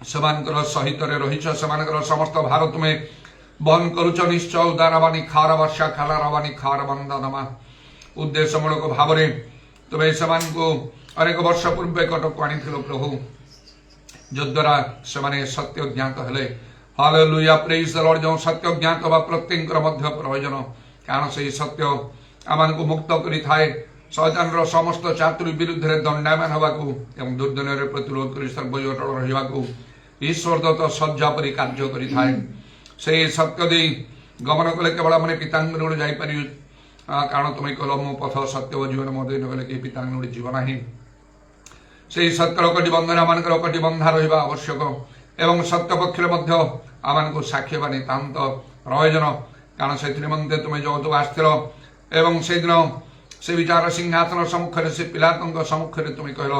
ସେମାନଙ୍କର ସହିତରେ ରହିଛ, ସେମାନଙ୍କର ସମସ୍ତ ଭାର ତୁମେ ବହନ କରୁଛ ନିଶ୍ଚୟ। ଉଦାରବାଣୀ ଖାର ବର୍ଷା ଖାଲାରବାଣୀ ଖାର ବନ୍ଦନମା ଉଦ୍ଦେଶ୍ୟମୂଳକ ଭାବରେ ତୁମେ ସେମାନଙ୍କୁ ଅନେକ ବର୍ଷ ପୂର୍ବେ କଟକୁ ଆଣିଥିଲ ପ୍ରଭୁ, ଯଦ୍ୱାରା ସେମାନେ ସତ୍ୟ ଜ୍ଞାତ ହେଲେ। ହାଲେଲୁୟା, ପ୍ରେଜ୍ ଦ ଲର୍ଡ। ଯେଉଁ ସତ୍ୟ ଜ୍ଞାତ ବା ପ୍ରତ୍ୟେକଙ୍କର ମଧ୍ୟ ପ୍ରୟୋଜନ, କାରଣ ସେହି ସତ୍ୟ ଆମମାନଙ୍କୁ ମୁକ୍ତ କରିଥାଏ ଶୈତାନର ସମସ୍ତ ଚାତୁରୀ ବିରୁଦ୍ଧରେ ଦଣ୍ଡାୟମାନ ହେବାକୁ ଏବଂ ଦୁର୍ଦିନରେ ପ୍ରତିରୋଧ କରି ସର୍ବଜଟଳ ରହିବାକୁ ଈଶ୍ୱର ଦତ୍ତ ସଜ୍ଜା ପରି କାର୍ଯ୍ୟ କରିଥାଏ। ସେହି ସତ୍ୟ ଦେଇ ଗମନ କଲେ କେବଳ ଆମେ ପିତାଙ୍କର ଯାଇପାରିବୁ, କାରଣ ତୁମେ କହିଲ ମୋ ପଥ ସତ୍ୟ ଓ ଜୀବନ ମୋ ଦେଇ ନଗଲେ କେହି ପିତାଙ୍କର ଯିବ ନାହିଁ। ସେହି ସତ୍ୟର କଟିବନ୍ଧରେ ଆମମାନଙ୍କର କଟିବନ୍ଧା ରହିବା ଆବଶ୍ୟକ ଏବଂ ସତ୍ୟ ପକ୍ଷରେ ମଧ୍ୟ ଆମମାନଙ୍କୁ ସାକ୍ଷୀ ହେବା ନିତାନ୍ତ ପ୍ରୟୋଜନ, କାରଣ ସେଥି ନିମନ୍ତେ ତୁମେ ଜଗତକୁ ଆସିଥିଲ ଏବଂ ସେଦିନ ସେ ବିଚାର ସିଂହାସନ ସମ୍ମୁଖରେ ସେ ପିଲାତଙ୍କ ସମ୍ମୁଖରେ ତୁମେ କହିଲ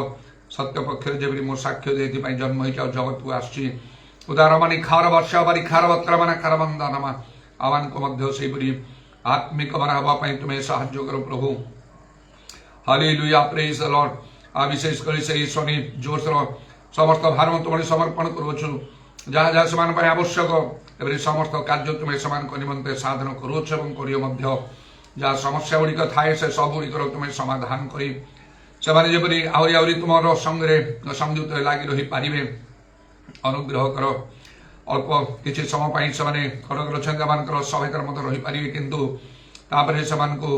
ସତ୍ୟ ପକ୍ଷରେ ଯେପରି ମୋ ସାକ୍ଷ୍ୟ ଦେଇଥିପାଇଁ ଜନ୍ମ ହେଇଛି ଆଉ ଜଗତକୁ ଆସିଛି। ଉଦାରମାନି ଖାର ବର୍ଷା ବାରି ଖାର ବତ୍ରମାନେ ଖାର ବନ୍ଦାନମା ଆମମାନଙ୍କୁ ମଧ୍ୟ ସେହିପରି ଆତ୍ମିକ ମାନ ହେବା ପାଇଁ ତୁମେ ସାହାଯ୍ୟ କର ପ୍ରଭୁ। ହାଲେଲୁୟା, ପ୍ରେଜ୍ ଦ ଲର୍ଡ। ଆଉ ବିଶେଷ କରି ସେହି ଶନି ଜୋସର ସମସ୍ତ ଭାର ତୁମେ ସମର୍ପଣ କରୁଅଛୁ, ଯାହା ଯାହା ସେମାନଙ୍କ ପାଇଁ ଆବଶ୍ୟକ ଏପରି ସମସ୍ତ କାର୍ଯ୍ୟ ତୁମେ ସେମାନଙ୍କ ନିମନ୍ତେ ସାଧନ କରୁଅଛ ଏବଂ କରିବ ମଧ୍ୟ। ଯାହା ସମସ୍ୟା ଗୁଡ଼ିକ ଥାଏ ସେ ସବୁଗୁଡ଼ିକର ତୁମେ ସମାଧାନ କରି ସେମାନେ ଯେପରି ଆହୁରି ଆହୁରି ତୁମର ସଙ୍ଗରେ ସଂଯୁକ୍ତ ଲାଗି ରହିପାରିବେ ଅନୁଗ୍ରହ କର। ଅଳ୍ପ କିଛି ସମୟ ପାଇଁ ସେମାନେ କଟକରେ ଅଛନ୍ତି, ସେମାନଙ୍କର ସହାୟତାରେ ମଧ୍ୟ ରହିପାରିବେ, କିନ୍ତୁ ତାପରେ ସେମାନଙ୍କୁ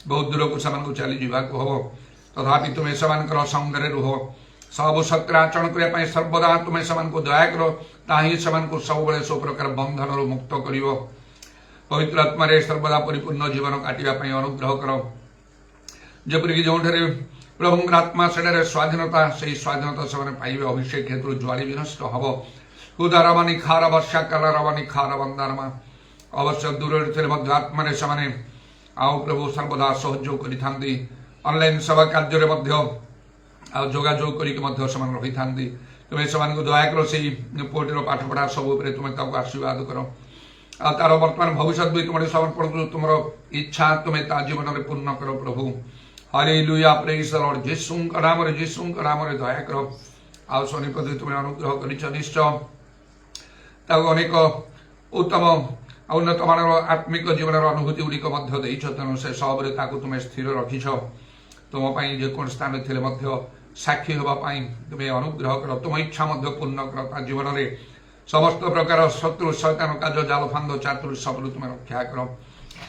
ବହୁତ ଦୂରକୁ ସେମାନଙ୍କୁ ଚାଲିଯିବାକୁ ହବ। ତଥାପି ତୁମେ ସେମାନଙ୍କର ସଙ୍ଗରେ ରୁହ, ସବୁ ସତ୍ୟରେ ଆଚରଣ କରିବା ପାଇଁ ସର୍ବଦା ତୁମେ ସେମାନଙ୍କୁ ଦୟା କର, ତାହା ହିଁ ସେମାନଙ୍କୁ ସବୁବେଳେ ସବୁ ପ୍ରକାର ବନ୍ଧନରୁ ମୁକ୍ତ କରିବ। ପବିତ୍ର ଆତ୍ମାରେ ସର୍ବଦା ପରିପୂର୍ଣ୍ଣ ଜୀବନ କାଟିବା ପାଇଁ ଅନୁଗ୍ରହ କର, ଯେପରିକି ଯେଉଁଠାରେ ପ୍ରଭୁଙ୍କର ଆତ୍ମା ସେଠାରେ ସ୍ୱାଧୀନତା, ସେହି ସ୍ୱାଧୀନତା ସେମାନେ ପାଇବେ। ଅଭିଷେକ ହେତୁ ଜ୍ୱାଳି ବିନଷ୍ଟ ହବ। ଉଦାରବାଣୀ ଖାର ବର୍ଷା କାଲାରବାଣୀ ଖାର ବନ୍ଦାନମା ଅବଶ୍ୟ ଦୂରରେ ଥିଲେ ମଧ୍ୟ ଆତ୍ମାରେ ସେମାନେ ଆଉ ପ୍ରଭୁ ସର୍ବଦା ସହଯୋଗ କରିଥାନ୍ତି। ଅନଲାଇନ୍ ସେବା କାର୍ଯ୍ୟରେ ମଧ୍ୟ ଆଉ ଯୋଗାଯୋଗ କରିକି ମଧ୍ୟ ସେମାନେ ରହିଥାନ୍ତି। ତୁମେ ସେମାନଙ୍କୁ ଦୟାକର, ସେହି ପୁଅଟିର ପାଠପଢ଼ା ସବୁ ଉପରେ ତୁମେ ତାକୁ ଆଶୀର୍ବାଦ କର। ଆଉ ତାର ବର୍ତ୍ତମାନ ଭବିଷ୍ୟତ ବି ତୁମେ ସମର୍ପଣ କରୁ, ତୁମର ଇଚ୍ଛା ତୁମେ ତା ଜୀବନରେ ପୂର୍ଣ୍ଣ କର ପ୍ରଭୁ। ହାଲେଲୁୟା, ପ୍ରେଜ୍ ଦ ଲର୍ଡ। ଯୀଶୁଙ୍କ ନାମରେ ଦୟା କର। ଆଉ ଶନିପତି ତୁମେ ଅନୁଗ୍ରହ କରିଛ ନିଶ୍ଚୟ, ତାକୁ ଅନେକ ଉତ୍ତମ ଉନ୍ନତମାନର ଆତ୍ମିକ ଜୀବନର ଅନୁଭୂତି ଗୁଡ଼ିକ ମଧ୍ୟ ଦେଇଛ, ତେଣୁ ସେ ସବରେ ତାକୁ ତୁମେ ସ୍ଥିର ରଖିଛ। ତୁମ ପାଇଁ ଯେକୌଣସି ସ୍ଥାନରେ ଥିଲେ ମଧ୍ୟ ସାକ୍ଷୀ ହେବା ପାଇଁ ତୁମେ ଅନୁଗ୍ରହ କର। ତୁମ ଇଚ୍ଛା ମଧ୍ୟ ପୂର୍ଣ୍ଣ କର। ତା ଜୀବନରେ ସମସ୍ତ ପ୍ରକାର ଶତ୍ରୁ ଶୈତାନ କାର୍ଯ୍ୟ ଜାଲ ଫାନ୍ଦ ଚାତୁରୀ ସବୁରୁ ତୁମେ ରକ୍ଷା କର।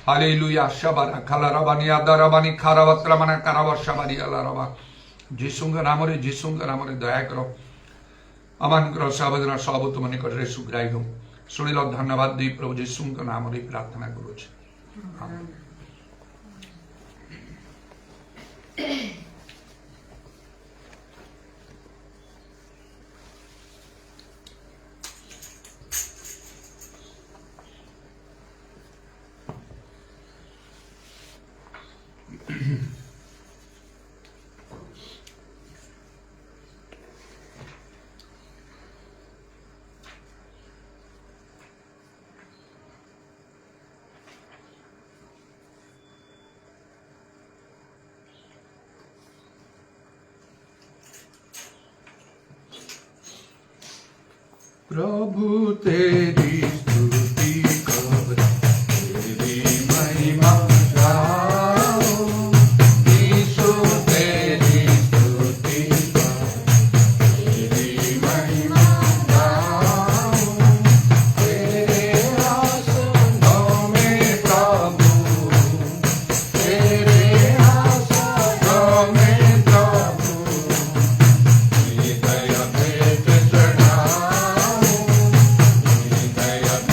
ହାଲେଲୁୟା, ଶବାରା ଖାଲାରବାନି ଆଦାରବାନି ଖାରବତ୍ରମାନେ କାରବର୍ଷାବାରି ଆଲାରବା ଯୀଶୁଙ୍କ ନାମରେ ଦୟା କର। ଆମମାନଙ୍କର ସାବଧାନ ସବୁ ତୁମ ନିକଟରେ ସୁଗ୍ରାହୀ ହେଉ। ଶୁଣିଲ, ଧନ୍ୟବାଦ ଦେଇ ପ୍ରଭୁ ଯୀଶୁଙ୍କ ନାମରେ ପ୍ରାର୍ଥନା କରୁଛି। प्रभु तेरी स्तुति कर, तेरी महिमा गाओ, यीशु तेरी स्तुति कर, तेरी महिमा गाओ, तेरे आसनों में प्रभु, तेरे आसनों में प्रभु, हृदय भेंट चढ़ाओ, हृदय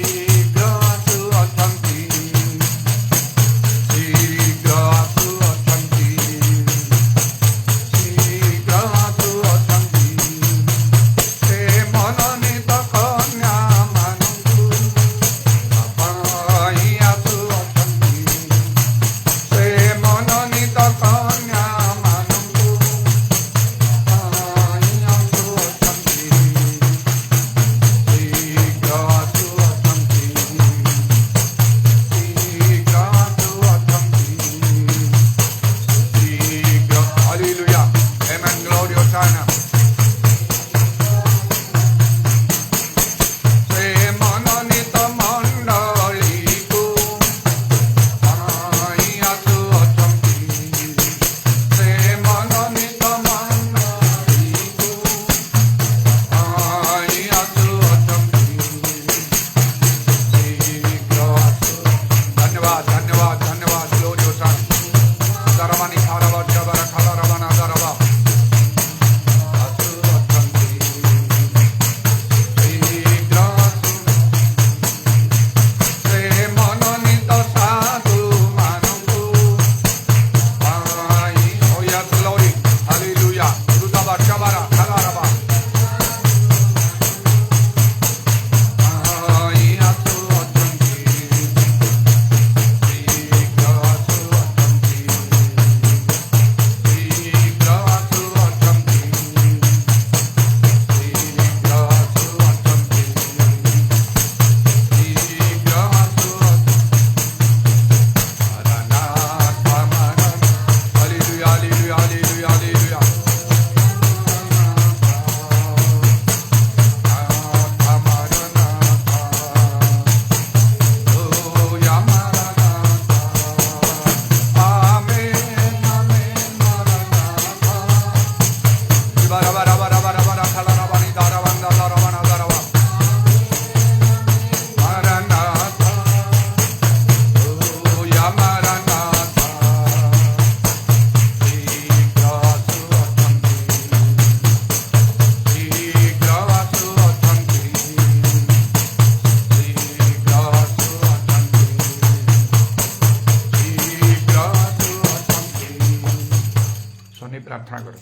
প্রার্থনা করো।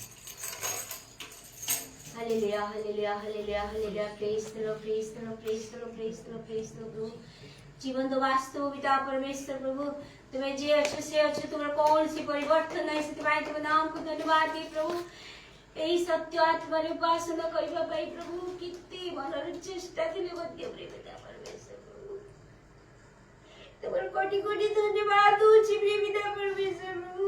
Hallelujah, hallelujah, hallelujah, hallelujah. Praise the Lord, praise the Lord, praise the Lord, praise the Lord, praise the Lord, प्रभु जीवन तो वास्तव पिता परमेश्वर प्रभु तुम्हें जे अच्छे से अच्छे तुम्हारा कौन सी परिवर्तन नहीं से तुम्हारे तुम्हारे नाम को धन्यवाद दे प्रभु यही सत्य आत्मा रे उपासना करिबा पाई प्रभु कितनी मनर चेष्टा थिले मध्य पिता परमेश्वर प्रभु तुम्हारा कोटि कोटि धन्यवाद दूची पिता परमेश्वर प्रभु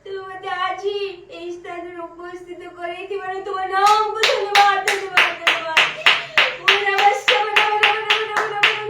तुम आज ही इस स्थान में उपस्थित करे थी मैंने तुम्हारे नाम को धन्यवाद धन्यवाद धन्यवाद पूरा बस बना बना बना बना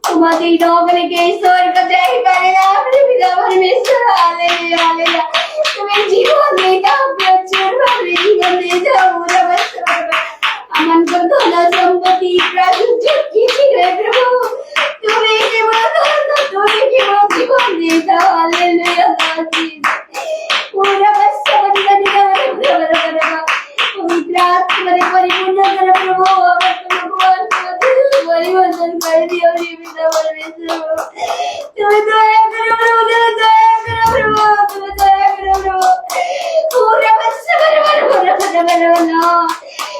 तुम्हारी नौकरी के ईश्वर का जय करेगा अपने पिता परमेश्वर हालेलुया हालेलुया तुम्हें जीवन देता अपने चोर भावे जीवन देता पूरा बस अमन को धोना संपत्ति प्राचुर्य की है प्रभु तुम्हें केवल तुम्हें केवल जीवन देता हालेलुया पूरा बस समझ पवित्र आत्मा ने परिपूर्ण कर प्रभु भगवान परिवर्तन कर दिया पिता परमेश्वर तुम्हें दया करो प्रभु तुम्हें दया करो प्रभु पूरा बस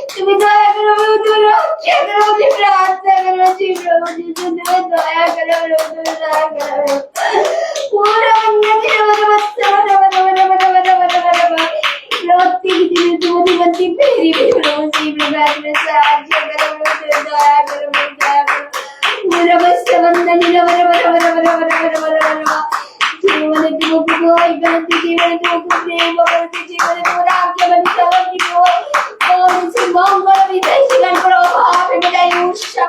तुम्हें दया करो प्रभु तुम्हें रक्षा करो जी प्रार्थना करो जी प्रभु जी तुम्हें दया करो प्रभु तुम्हें दया करो पूरा उन्नति रोटी की तुम्हें बंदी फेरी भी प्रभु जी प्रभात में साहाଯ୍य करो प्रभु दया करो दया करो पूरा बस बंदन जीवन को कोई गलती जीवन को प्रेम करती जीवन को राख्य बनता है और इसे मंगल विदाई जीवन करो आप विदाई उषा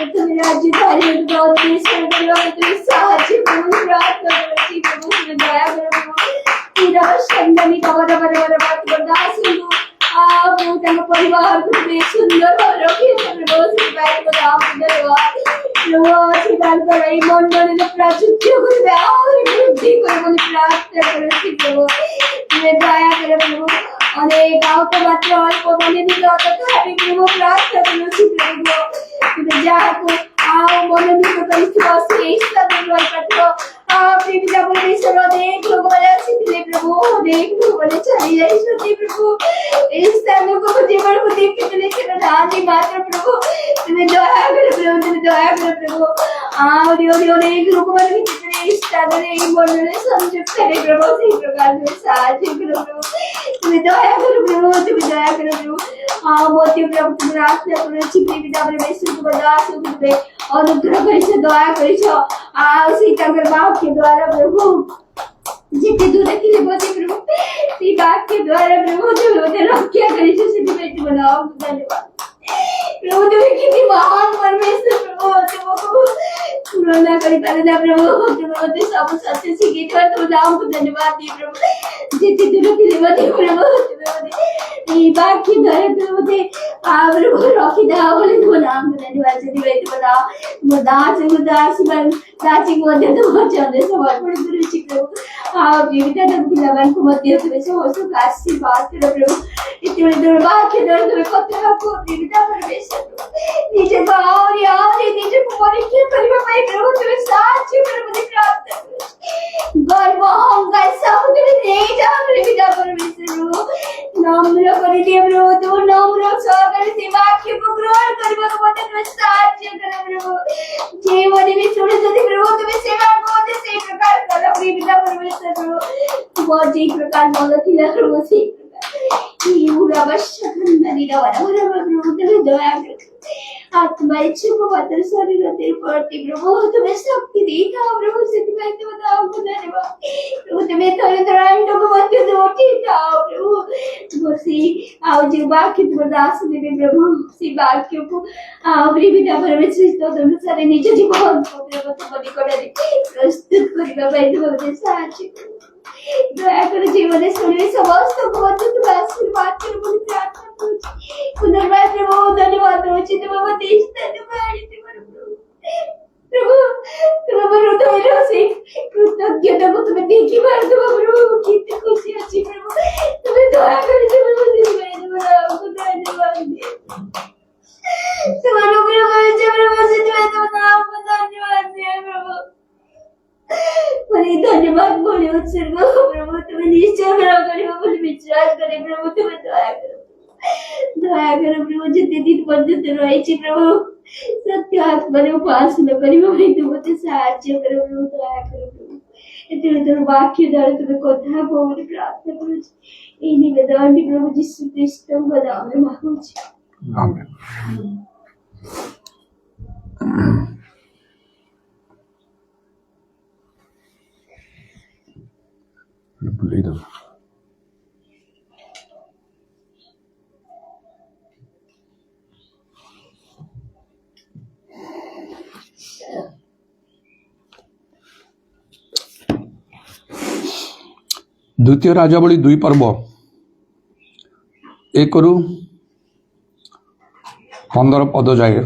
तुम्हें राज्य कार्य बहुत देश परिवार तुम्हें साहाଯ୍य करो प्रार्थना करो जी प्रभु तुम्हें दया करो तेरा संगनी का बड़ा बात बर्दाश्त करो आप तंग परिवार को तुम्हें सुंदर और रखिए प्रभु से बैठ कर आप धन्यवाद प्रभु आशीर्वाद करो ये मंडली ने प्राचुर्य को और वृद्धि करो बोले प्रार्थना करो जी प्रभु तुम्हें दया करो प्रभु अनेक गाँव तो मात्र अल्प बने नहीं जाता तथापि प्रभु प्रार्थना करो जी प्रभु तुम्हें जाको आओ मनोनी को विश्वास से ईश्वर धन्यवाद करते हो आप पिता परमेश्वर अनेक लोग वाले सिद्धि प्रभु अनेक लोग वाले चली जाए ईश्वर प्रभु इस स्थान को जीवन को देख के चले चलो राजी मात्र प्रभु तुम्हें दया करो प्रभु तुम्हें दया करो प्रभु आओ अनेक लोग वाले चले इस स्थान में एक मनोने संजोग करे प्रभु इस प्रकार से साहाଯ୍य करो प्रभु तुम्हें दया करो प्रभु तुम्हें दया करो प्रभु आओ मोती प्रभु तुम प्रार्थना करो छिपे पिता परमेश्वर को दास तुम्हें अनुग्रह करिछ दया करिछ आओ सीताकर बाप के द्वारा प्रभु जिते दूर के बोझे प्रभु ती बाप के द्वारा प्रभु तुम्हें रक्षा करिछ सिद्धि पेट बनाओ धन्यवाद प्रभु तुम्हें कितनी महान परमेश्वर प्रभु तुमको तुलना करी पालना प्रभु तुम्हें सब सत्य सीखे तुम नाम को धन्यवाद दी प्रभु जिते दूर के बोझे प्रभु तुम्हें ये बाप के द्वारा तुम्हें आप प्रभु रखी दाओ बोले तुम नाम को धन्यवाद सिद्धि पेट बनाओ दास दाची को मध्य तुम चंद्र समर्पण करो छी प्रभु आप जीवित पिलामान को मध्य तुम्हें समस्त आशीर्वाद करो प्रभु इतने दुर्भाग्य के दर तुम्हें कथा को जीवित परमेश्वर नीचे और नीचे को परीक्षा परिवार में प्रभु तुम्हें साथ प्रभु की प्रार्थना गर्व अहंकार सब के नहीं जा पिता परमेश्वर नम्र कर दिए प्रभु तुम नम्र सहकार से वाक्य को ग्रहण करने को मत तुम्हें साथ करो प्रभु जीवन में छोड़ दे प्रभु तुम्हें सेवा को दे से प्रकार करो पिता परमेश्वर प्रभु तुम जी प्रकार बोलो थिला प्रभु से पूरा आवश्यक नहीं रहा प्रभु तुम्हें दया करो आत्मा इच्छा को पत्र शरीर तेरे प्रति प्रभु तुम्हें शक्ति देता प्रभु सिद्धि में तुम बताओ धन्यवाद प्रभु तुम्हें थोड़े दौरान को मध्य दो देता प्रभु तुमसे आओ जो वाक्य तुम दास देवे प्रभु सी वाक्य को आओ पिता परमेश्वर तो तुम सारे निज जीवन को प्रभु तुम निकट प्रस्तुत करबा पाई तुम साहाଯ୍य दया कर जीवन सुने समस्त को तुम आशीर्वाद कर बोली प्रार्थना करो पुनर्वार प्रभु धन्यवाद दो चित बाबा देश धन्यवाद प्रभु प्रभु हृदय से कृतज्ञता को तुम्हें देखी बार दो प्रभु कितनी खुशी अच्छी प्रभु तुम्हें दया कर प्रभु धन्यवाद तुम अनुग्रह कर प्रभु तुम्हें नाम को धन्यवाद प्रभु धन्यवाद बोले उत्सर्ग प्रभु तुम्हें निश्चय करो बोले विश्वास करे प्रभु तुम्हें दया करो प्रभु जितने दिन पर्यंत रही प्रभु सत्य आत्मा उपास न करी तुमते साहाଯ୍य करो प्रभु दया करो प्रभु एतने तुम वाक्य द्वारा तुम्हें कथा को प्रार्थना करो ये निवेदन प्रभु यीशु ख्रीष्ट को नाम में मांगू आमेन Leader. द्वितीय राजावली 2 पर्व 1 ରୁ 15 पद जाए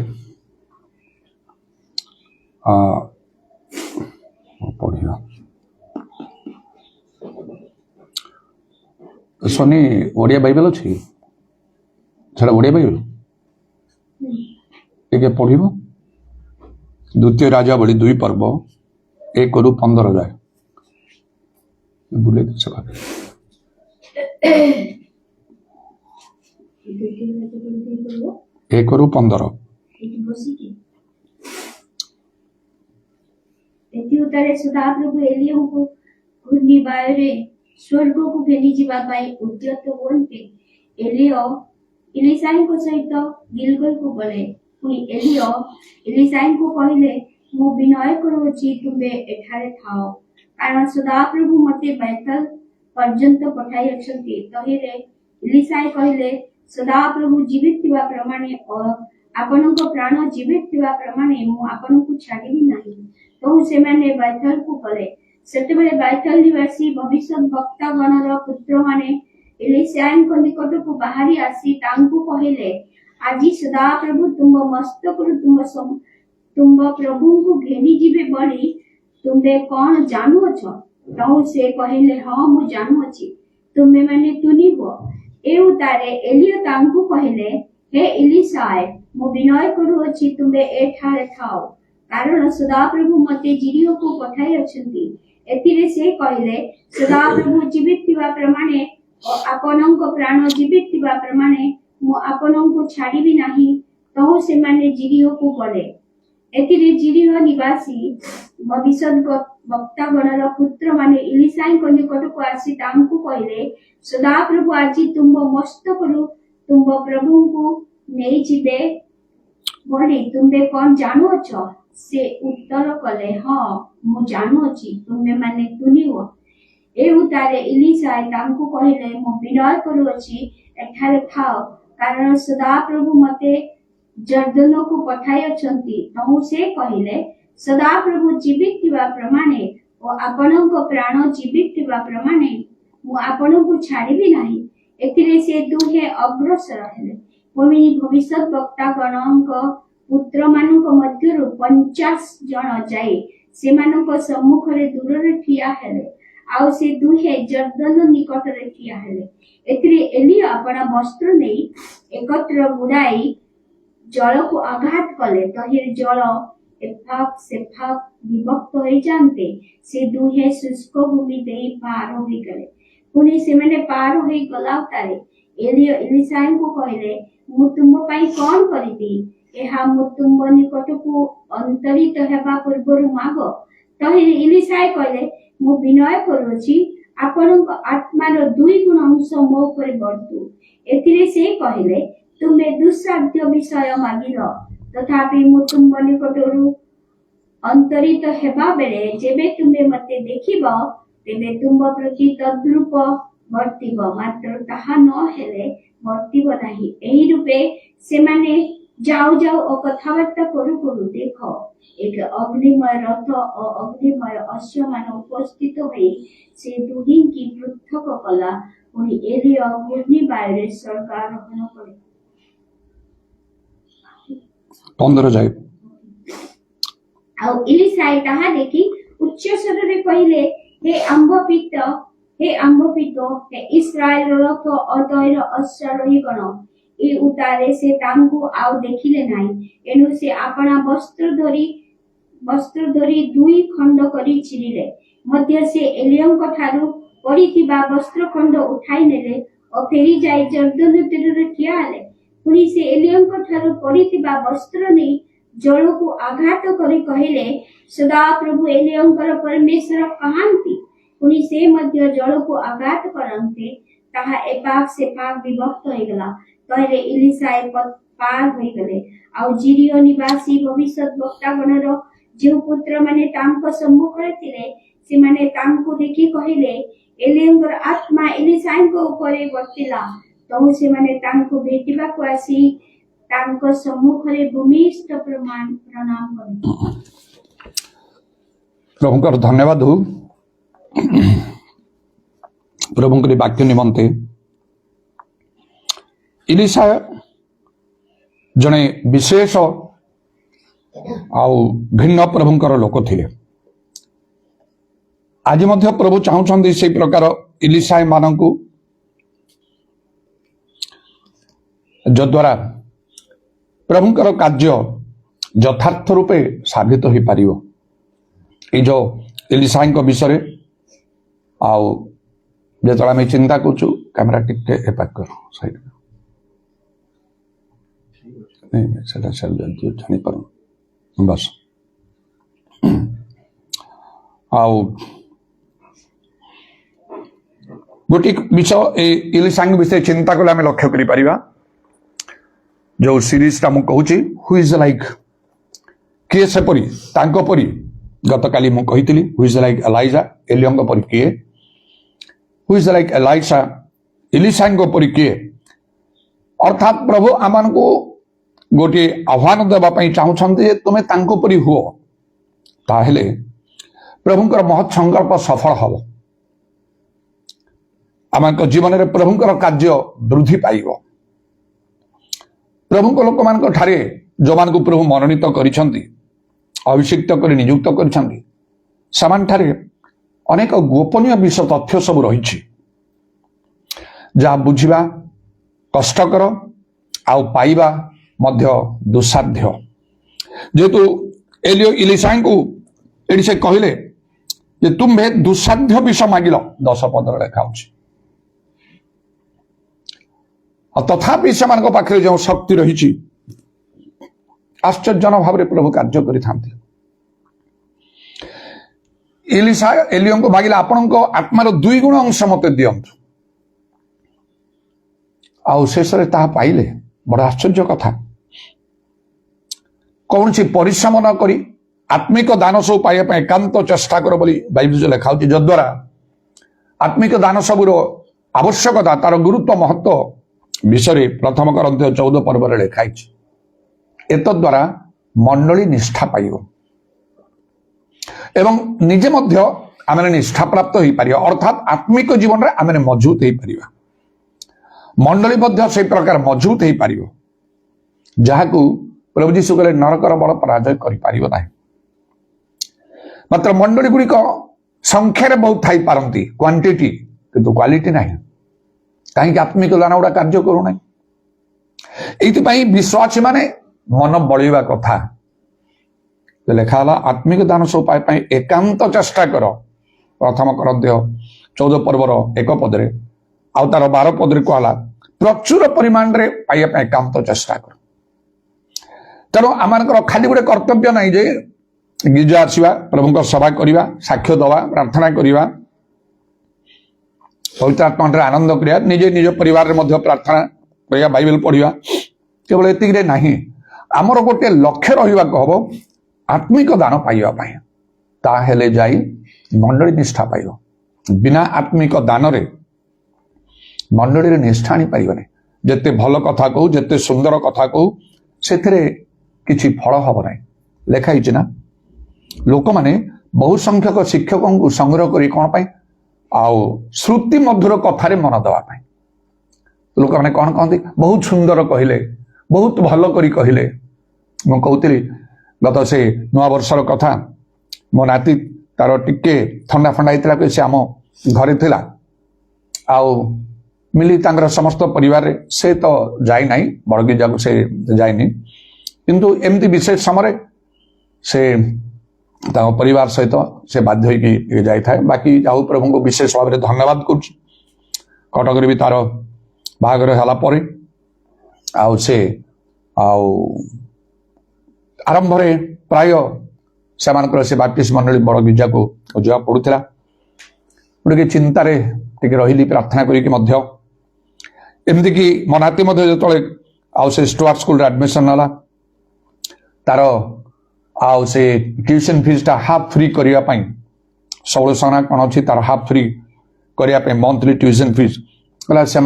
पढ़िया सनी ओडिया बाइबल अच्छी छाड़ा ओडिया बाइबल टे पढ़ द्वितीय राजावली 2 पर्व 1 ରୁ 15 जाए बुले 1 ରୁ 15 उत्तर सदाप्रभु एलियम को घूर्णी बायुरे स्वर्ग को फेली जीवा पाई उद्यत हुअन्ते एलियो इलिसाई को सहित गिलगल को गले पुनी एलियो इलिसाई को कहले मु विनय करूची तुमे एठारे थाओ कारण सदाप्रभु मते बैतल पर्यंत पठाई अछंती तहिरे इलिसाई कहले सदाप्रभु जीवित थिबा प्रमाणे और आपनको प्राण जीवित थिबा प्रमाणे मु आपनको छाडिबी नाही तो से माने बैतल को गले सेतेबेले बैतल निवासी भविष्य वक्ता गणर पुत्र माने इलिसाई को निकट को बाहरी आसी तांको कहले आजी सदाप्रभु तुम मस्तक तुम प्रभु को घेनी जीवे बड़ी तुम्बे कौन जानू अछ तो से कहले हां मु जानू अछि तुम्बे माने तुनी हो एउ तारे एलियो तांको कहले हे इलिसाई मु विनय करू अछि तुम्बे एठारे थाओ कारण सदाप्रभु मते जिरियो को पठाई अछंती एतिरे से कहले सदाप्रभु जीवित थिबा प्रमाणे और आपनक प्राण जीवित थिबा प्रमाणे मु आपनक छाडिबी नाही तो से माने जिरियो को गले एतिरे जिरियो निवासी भविष्य वक्ता गणर पुत्र माने इलिसाई को निकट को आसी तांको कहले सदाप्रभु आजी तुम मस्तकरु तुम प्रभु को नेई जिबे बोली तुम्बे कौन जानू अछ से उत्तर कले हां मु जानू अछि तुम्बे माने तुनी हो एउ तारे इलिसाई तांको कहले मु विनय करू अछि एठारे खाओ कारण सदाप्रभु मते जर्दन को पठाई अछंती तो से कहले सदाप्रभु जीवित थिबा प्रमाणे और आपनक प्राण जीवित थिबा प्रमाणे मु आपनकु छाडिबी नाही एतिरे से दुहे अग्रसर हेले पुनी भविष्य वक्ता गणक पुत्र मानक मध्यरु 50 जन जाई सेमानक सम्मुख रे दूर रे ठिया हेले आउ से दुहे जर्दन निकट रे ठिया हेले एतिरे एलिया अपना वस्त्र नै एकत्र गुडाई जल को आघात कले तहिर जल एफाक सेफाक विभक्त हो जानते से दुहे शुष्क भूमि दे पार हो गले पुनी से माने पार हो गला तारे एलियो इलिसाई को कहले मु तुम पई कोन करिती एहा मु तुम निकट को अंतरित हेबा पूर्वरु मागो तहिर इलिसाई कहले मु विनय करूची आपनक आत्मार 2 गुण अंश मो ऊपर बर्तु एतिरे से कहले तुमे दुस्साध्य विषय मागिल तथापि मु तुम निकटरु अंतरित हेबा बेले जेबे तुमे मते देखिब तेबे तुम प्रति तद्रूप वर्तिब मात्र ताहा न हेले वर्तिब नाही एही रूपे से माने जाऊ जाऊ ओ कथावार्ता करू करू देखो एक अग्निमय रथ और अग्निमय अश्व मान उपस्थित होई से दुही की पृथक कला पुनी एलिया घूर्णी बायुरे स्वर्गारोहण करे 15 जाए आउ इलिसाई ताहा देखि उच्च स्वर रे कहले हे आम्बपित हे इस्राएल रथ अतैर अश्वारोही गण ए उतारे से तांको आउ देखिले नाही एनु से आपना वस्त्र धरी 2 खंड करी छिरिले मध्य से एलियंक ठारू पड़िथिबा वस्त्र खंड उठाई नेले और फेरी जाई जर्दन तीर ठिया हेले पुनी से एलियंक ठारू पड़िथिबा वस्त्र नै जल को आघात करी कहले सदाप्रभु एलियंकर परमेश्वर कहांती पुनी से मध्य जल को आघात करंते ताहा एपाक सेपाक विभक्त हो गला तहिले इलिसाई पार हो गले आउ जिरियो निवासी भविष्य वक्ता गणर जो पुत्र माने तांको सम्मुख रे थिले से माने तांको देखि कहले एलियंकर आत्मा इलिसाई को ऊपर वर्तिला तो से माने तांको भेटिबा को आसी तांको सम्मुख रे भूमिस्थ प्रणाम करे प्रभुकर धन्यवाद हो प्रभुंकर वाक्य निमंते इलिशा जड़े विशेष आउ भिन्न प्रभुंकर लोक थिले। आज मध्य प्रभु चाहूछंती से प्रकार इलिशा मानकु जद्वारा प्रभुंकर कार्य यथार्थ रूपे साबित हो पारिबो। ये जो इलिशा विषय आउ जो आम चिंता करूँ कैमेरा टिके एपाक कर साइड जानी पार बस आउ गोटे विषय इलिशा विषय चिंता कले आम लक्ष्य करि परिबा। जो सीरीज टा मुझे कहूँ हु इज लाइक किए से परी तांको परी गत काली मु कहितली हु इज लाइक एलाइजा एलियंग परी किए हु इज लाइक एलाइजा इलिशा परी किए अर्थात प्रभु आमान को गोटे आह्वान देवाई चाहते तुम तांको परी हुओ ताहेले प्रभुंकर महत् संकल्प सफल हम आम जीवन में प्रभुंकर कार्य वृद्धि पाइब। प्रभु लोक मान ठारे जो मान को प्रभु मनोनीत करिसेंती अभिषिक्त कर नियुक्त करिसेंती समान ठारे अनेक गोपनीय विषय तथ्य सब रही जहाँ बुझा कष्टकर आउ पाइबा मध्य दुस्साध्य। जेहेतु इलिशा को ये से कहले जे तुम्हे दुस्साध्य विषय मागिल 10 पद लेखा तथापि से पाखे जो शक्ति रही आश्चर्यजनक भाव में प्रभु कार्य करिथांती। इलिशा एलियों को मागिला आपण आत्मार 2 गुण अंश मत दियंतु आउ शेष रे ताहा पाइले। बड़ आश्चर्य कथा कौन सी परिश्रम न करी आत्मिक दान सब पाइबा एकांत चेष्टा कर बोली बाइबल लिखा जद्वारा आत्मिक दान सबुर आवश्यकता तार गुरुत्व महत्व विषय प्रथम ग्रंथ 14 पर्व लिखाई। एत द्वारा मंडली निष्ठा पाइब एवं निजे मध्य आम निष्ठा प्राप्त हो पार अर्थात आत्मिक जीवन में आम मजबूत हो पार मंडली मध्य से प्रकार मजबूत हो पार जहाँ को प्रभु जीशु कहले नरकर बल पराजय कर मात्र मंडली गुड़िक संख्यार बहुत थी पारती क्वांटिटी किंतु क्वालिटी नहीं कहीं आत्मिक दान गुड़ा कार्य करूना ये विश्वासी माने मन बड़ा कथा लिखा आत्मिक दान सब पाई एकांत चेष्टा कर प्रथम ग्रंथ 14 पर्वर 1 पदरे आउ तार 12 पदरे कहला प्रचुर परिमाण रे पाइबा एकांत चेष्टा कर। तेणु आम खाली गोटे कर्तव्य नहीं जे गिरजा आसवा प्रभु सभा करवा साक्ष्य दवा प्रार्थना करवा पवित्र आत्मा आनंद करिया निजे निज परिवार रे मध्य प्रार्थना करिया बाइबल पढ़िया केवल एतिक नहीं आमर गोटे लक्ष्य रहा हम आत्मिक दान पाइबा ताहेले जाई मंडली निष्ठा पाइब। बिना आत्मिक दान रे मंडली रे निष्ठा आनी पाइबने जेते भल कथा कहू जेते सुंदर कथा कहू सेथिरे किछि फल हब नाही। लिखाई ना लोक माने बहु संख्यक शिक्षकों को संग्रह करी कौन पाई आउ श्रुति मधुर कथारे मन दवाई लोक मैंने कौन कहते बहुत सुंदर कहले बहुत भल करी कहले। मु कहूली गत से नुआ वर्षर कथा मो नाती तार टिके थंडा फंडा होता से आम घरे थिला आउ मिली तांकर समस्त परिवार रे से तो जाई नहीं बड़ गिरजा को से जाइनी किंतु एमती विशेष समय से परिवार सहित से बाध्य होगी जाए बाकी जाऊ प्रभु को विशेष भाव में धन्यवाद कर कटक भी तार बाहागर है आउ से आरंभ प्राय से बाप्टिस्ट मंडली बड़ गिरजा को जा पड़ूला गोटे चिंतार रही प्रार्थना करमती कि मो नाती जो आउ से स्टुअर्ट स्कूल एडमिशन नाला तार आउ से ट्यूशन फीस टा हाफ फ्री करने 1600 ना कौन अच्छी तार हाफ फ्री करने मंथली ट्यूशन फीस कहला से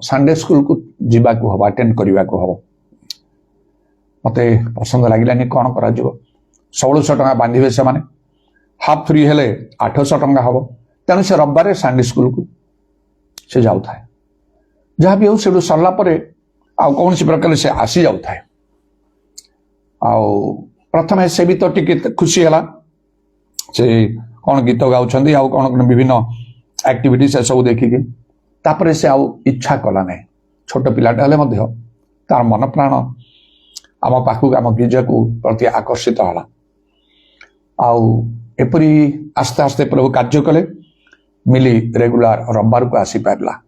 संडे स्कूल को जीवा को हम अटेंड करने को हम मत पसंद लगे कौन कर 1600 टका बांधे से हाफ फ्री हेले 800 टका हम तेणु से रविवार संडे स्कूल को से जाऊए जहाँ भी हो से सरला कौन सी प्रकार से आसी जाऊए प्रथम से भी तो टिके खुशी है से कौन गीत गाँव आउ कौन विभिन्न एक्टिविटी से सब देखिकी तापर से आउ इच्छा कला ना छोट पिलाटा हेले तार मन प्राण आम पाखक आम गिरजा को प्रति आकर्षित है एपरी आस्ते आस्ते प्रभु कार्य कले मिली रेगुलार रविवार को आसी पारा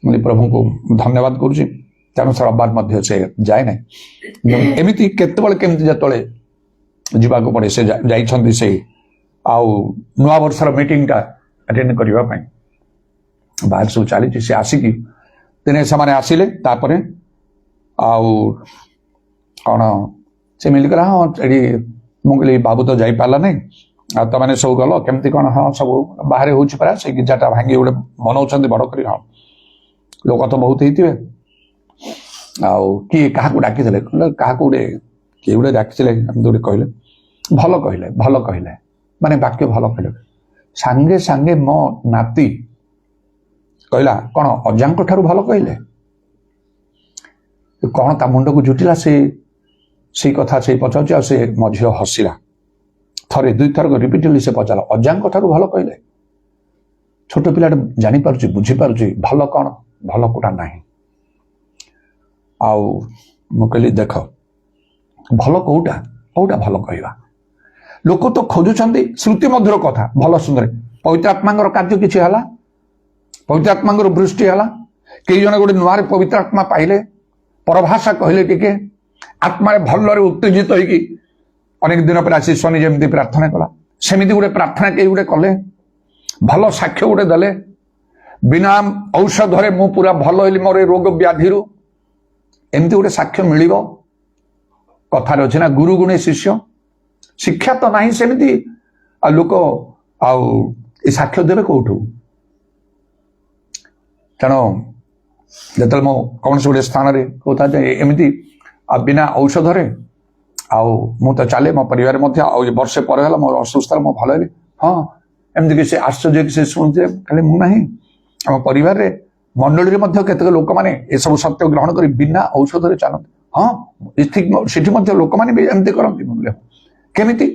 मुझे प्रभु को धन्यवाद करुच्ची तेणु रविवार से जाए ना एमती केतबले केमती जतले जावाक पड़े से जाइछंती से नुआ वर्षर मीटिंग टा अटेंड करने बाहर सब चली सी आसिकी दिने से आसिले तापरे कौन से मिलकर हाँ ये मुझे बाबू तो जाई पाला नहीं तमें सब गल केमती कौन हाँ सब बाहर होरा से गिरजाटा भांगी गोटे मनाऊँ बड़ कर हाँ लोक तो बहुत होते किए क्या डाकी क्या गोटे किए गोटे डाकी गोटे कहले भल कहले माने वाक्य भल कहले सांगे सांगे मो नाती कहला कौन अजांक ठारू भल कहले कौन ता मुंड को जुटिला से कथा से पचार से मो झील हसिला थरे दुई थर रिपीटेडली से पचारा अजांक ठारू भल कहले छोट पिला जानी पारुची बुझी पारुची भल कौन भल कोटा नहीं मु कहली देख भल कौटा कौटा भल कहवा लोक तो खोजुंट श्रुति मधुर कथा भल सुंदर पवित्र आत्मा कार्य किसी है पवित्र आत्मा वृष्टि है कई जन गोटे नुआ पवित्र आत्मा पाइले परभाषा कहले टिके आत्मा भल उत्तेजित होगी अनेक दिन पर आसी शनि जमी प्रार्थना कला सेमती गोटे प्रार्थना कई गोटे कले भल साक्ष्य गोटे देले बिना औषधरे मु पूरा भल होली मोर रोग व्याधि एमती गोटे साक्ष्य मिल कथार अच्छे ना गुरु गुणे शिष्य शिक्षा तो नहीं सेमती लोक साक्ष्य देवे कौटू तेणु जो मो कौन से गोटे स्थान कहता एमती बिना औषधरे मु तो चले मो परिवार वर्षे पर मो असुस्थ मो भल है हाँ एमती कि आश्चर्य कि शुणुते खाली मु ना आम परिवार मंडली केतक लोक मैंने सब सत्य ग्रहण कर बिना औषध चलते हाँ से लोक मैंने भी एमती करते केमिति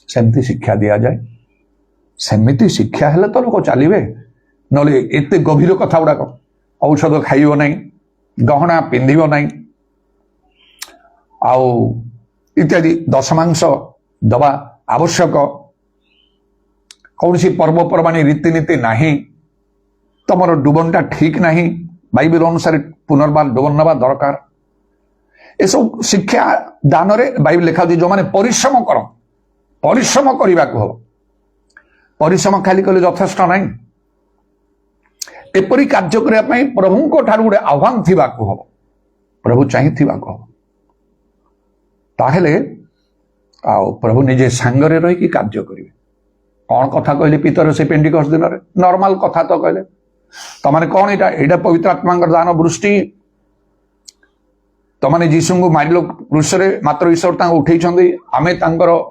सेमती शिक्षा दि जाए सेमती शिक्षा है तो लोक चलिए ना एत गभीर कथा गुड़ाक औषध खाइब ना गहना पिंधिब ना इत्यादि दशमांश दवा आवश्यक कौन सी पर्वपर्वाणी रीतिनीति नहीं तुम डुबनटा ठीक नहीं बाइबल अनुसार पुनर्बार डुबन नवा दरकार ये सब शिक्षा दान रे बाइबल लिखा जो मैंने परिश्रम कर परिश्रम करने को हम परिश्रम खाली कले यथेष्ट ना एपरी कार्य करने प्रभु को ठार गोटे आह्वान थी हम प्रभु चाहिए हम ताहले प्रभु निजे सांगरे रही कार्य करेंगे कौन कथा कहले पितर से पेंटिकस्ट दिन में नॉर्मल कथा तो कहले तमाने कौन यहाँ पवित्र आत्मा दान वृष्टि तमाने जीशु को मारिल क्रूस मात्र ईश्वर उठे आमे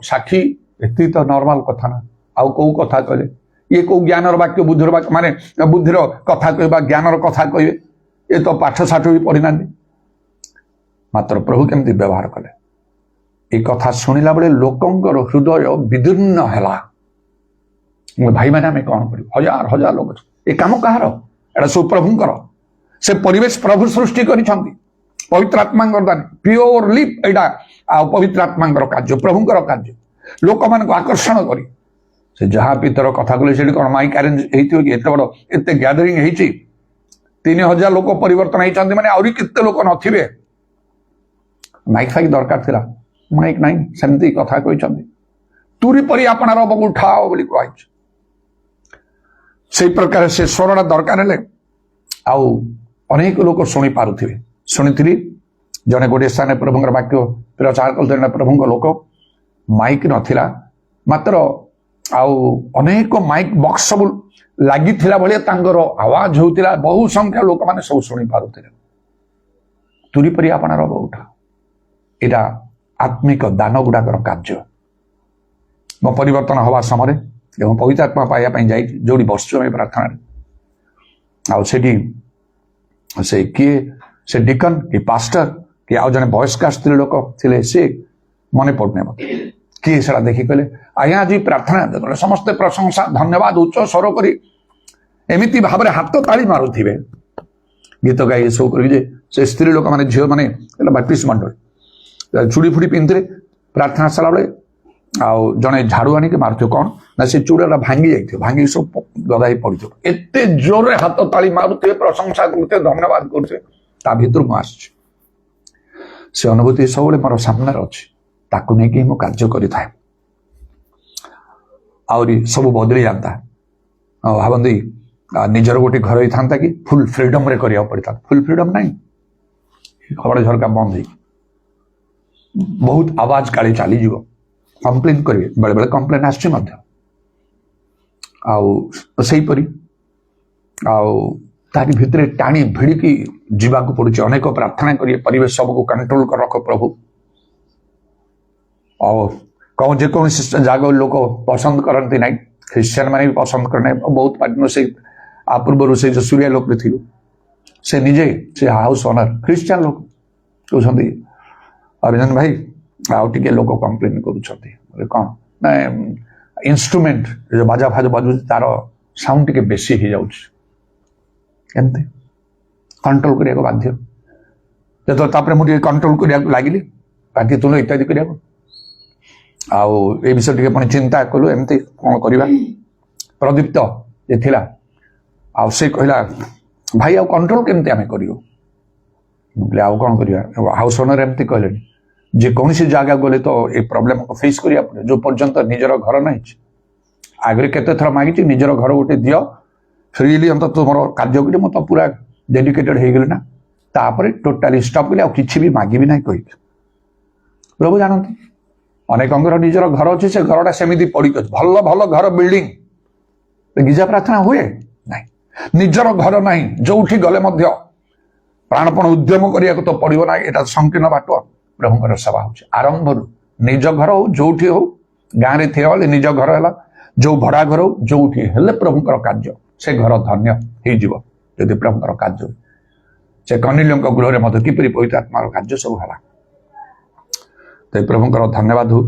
साक्षी एति तो नॉर्मल कथा ना आउ कौ कथा कहले ये कौ ज्ञानर वाक्य बुद्धिर वाक्य माने बुद्धिर कथा कह ज्ञानर कथा कहे ये तो पाठ साठ भी पढ़ी ना मात्र प्रभु केमती व्यवहार कले ये कथा शुणिला बेले लोकंकर हृदय विदीर्ण है भाई मैंने आम कौन कर हजार हजार लोग ये कम कहार एटा सब प्रभुंकर से परिवेश प्रभु सृष्टि कर पवित्र आत्मा दान प्योरली यहाँ पवित्र आत्मा कार्य प्रभुंकर कार्य लोक मान आकर्षण कर से जहाँ पितर कथा कहले से कौन माइक अरेंज हो कि एत बड़ एत गैदरिंग हो 3000 लोक परिवर्तन होती मैंने आहरी केते लोक नथिबे माइक फाइक दरकार थिला माइक नहीं सेमती कथा कहते तुरी परी आपणार उठाओ बोली कह से प्रकार से स्वरटा दरकार है अनेक लोक शुणी पारुथिबे शुणी जने गोटे स्थान प्रभु वाक्य प्रचार करते प्रभु लोक माइक नथिला मात्र अनेक माइक बक्स सब लगी भाया आवाज होता बहु संख्या लोक मैंने सब शुणी पारुथिले तुरी परी आपणार उठा यहाँ आत्मिक दान गुड़ाकर कार्य मो परिवर्तन हवा समय पवित्र आत्मा पाइबा जो बस प्रार्थना आउठी से किए से डिकन कि पास्टर कि आउ जने वयस्का स्त्री लोक थे सी मन पड़ने किए से देखी कहले आज्ञा आज प्रार्थना समस्ते प्रशंसा धन्यवाद उच्च स्वर करी एमती भाव में हाथ ताली मारुथिबे गीत गाई सब करेंगे से स्त्री लोक मैंने झील मैंने बाप्टिस्ट मंडल चूड़ी फुड़ी पिंधे प्रार्थना सारा बेले आउ जड़े झाड़ू आनिक मारुथ कौन ना से चूड़ा भांगी जाइए भांगी सब गदा पड़े एत जोर हाथ ताली मारुथे प्रशंसा करते धन्यवाद करते ता भीतर मुझे से अनुभूति सब मोर सामने अच्छी ताकू नहीं मु कार्य करें आहरी सब बदली जाता भावती निजर गोटे घर ही था कि फुल फ्रीडम रे करिया पड़ता फुल फ्रीडम नहीं कपड़ा झरका बंद हो बहुत आवाज काली चली कंप्लेन करेंगे बेले बेले कंप्लेन आसपरी तारी भितर टाणी भिड़िकी जीवाक पड़ुଛି अनेक प्रार्थना करिए परिवेश सबको कंट्रोल कर रख प्रभु और कौन जेकोसी जगह लोक पसंद करती ना ख्रीस्टियन मैंने भी पसंद करना बहुत पार्टी से पूर्व से जो सूर्या लोक थी से निजे से हाउस ओनर ख्रीस्टियन लोक कहते अभिनंदन भाई आउ टे लोक कंप्लेन कर कौन ना इंस्ट्रूमेंट जो बाजा फाज बाजू तार साउंड टे बेसी हो जाती कंट्रोल करने को बाध्य जो मुझे कंट्रोल करने लगिली पार्टी तुल इत्यादि करने आउ विषय टे चिंता कलु एमती कौन करवा प्रदीप्त ये थिला आउ से कहला भाई आउ कंट्रोल केमती आम कर आउ कौन करवा हाउस ओनर एमती कहले जेकोसी जगह गले तो ये प्रोब्लेम को फेस करिया पड़े जो पर्यंत निजर घर नहीं आगे केते थर मागी निजर घर गोटे दियो फ्रीली अंत तुम कार्य कर मत पूरा डेडिकेटेड हो गले ना तापर टोटाली स्टॉप कले किसी भी मागिबी ना कह प्रभु जानते अनेक निजर घर अच्छे से घरटा सेमती पड़ी भल भल घर बिल्डिंग गिजा प्रार्थना हुए ना निजर घर ना जो गले प्राणपण उद्यम करने को तो पड़ो ना यहाँ संकीर्ण बाट प्रभुंर सेवा हो आरंभ निज घर हो जो हो गाँव में थे निज घर है जो भड़ा घर हो जो प्रभुंर कार्य से घर धन्य हो प्रभुंर कार्य से कनिल गृह में किपरि पवित्र आत्मार कार्य सब है तो प्रभुंर धन्यवाद हो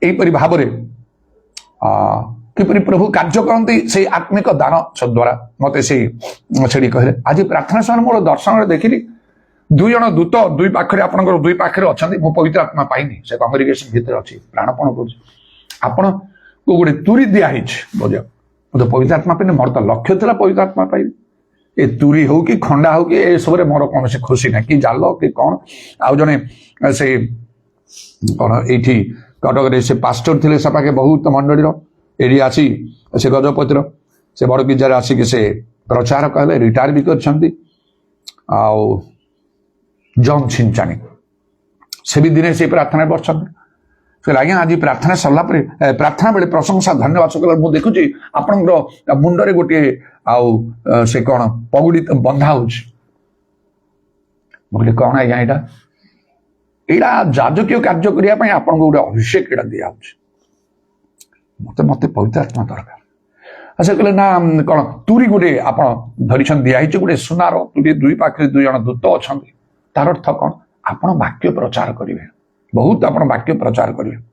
आईपरी भाव किपरि प्रभु कार्य करती से आत्मिक दान द्वारा मत से कहले आज प्रार्थना समय मोर दर्शन देखिली दुई जन दूत दुई पाखे आप दुई पाखे अच्छा मो पवित्र आत्मा पाइनी से कंग्रेगेशन भितर अच्छी प्राणपण कर गोटे तुरी दिखाई बजा तो पवित्र आत्मा पाइनी मोर तो लक्ष्य था पवित्र आत्मा पाइबी ए तुरी हो कि खंडा हो कि ए सब मोर कौन से खुशी ना कि जाल कि कौन आउ जने से कौन ये कटक से पास्टर थे से पाखे बहुत मंडली एडी आसी से गजपतिर से बड़ गिजार आसिक से प्रचार कहले रिटायर भी कर जॉन छिंचानी से भी दिने से प्रार्थना बसते आज्ञा आज प्रार्थना सरला प्रार्थना बेले प्रशंसा धन्यवाद सकल मुझे देखुची आपण मुंडरे गोटे आउ से कौन पगुड़ी बंधा हो कौन आज्ञा यहाँ जाजकीय कार्य करने आपन गोटे अभिषेक यहाँ दिया मत मत पवित्र आत्मा दरकार अच्छा कहले ना कौन तुरी गोटे आप धरी दिखाई गोटे सुनार तुरी दुई पाखे दुई जन दूत अच्छा तार अर्थ कौन आप वाक्य प्रचार करेंगे बहुत आप वाक्य प्रचार करेंगे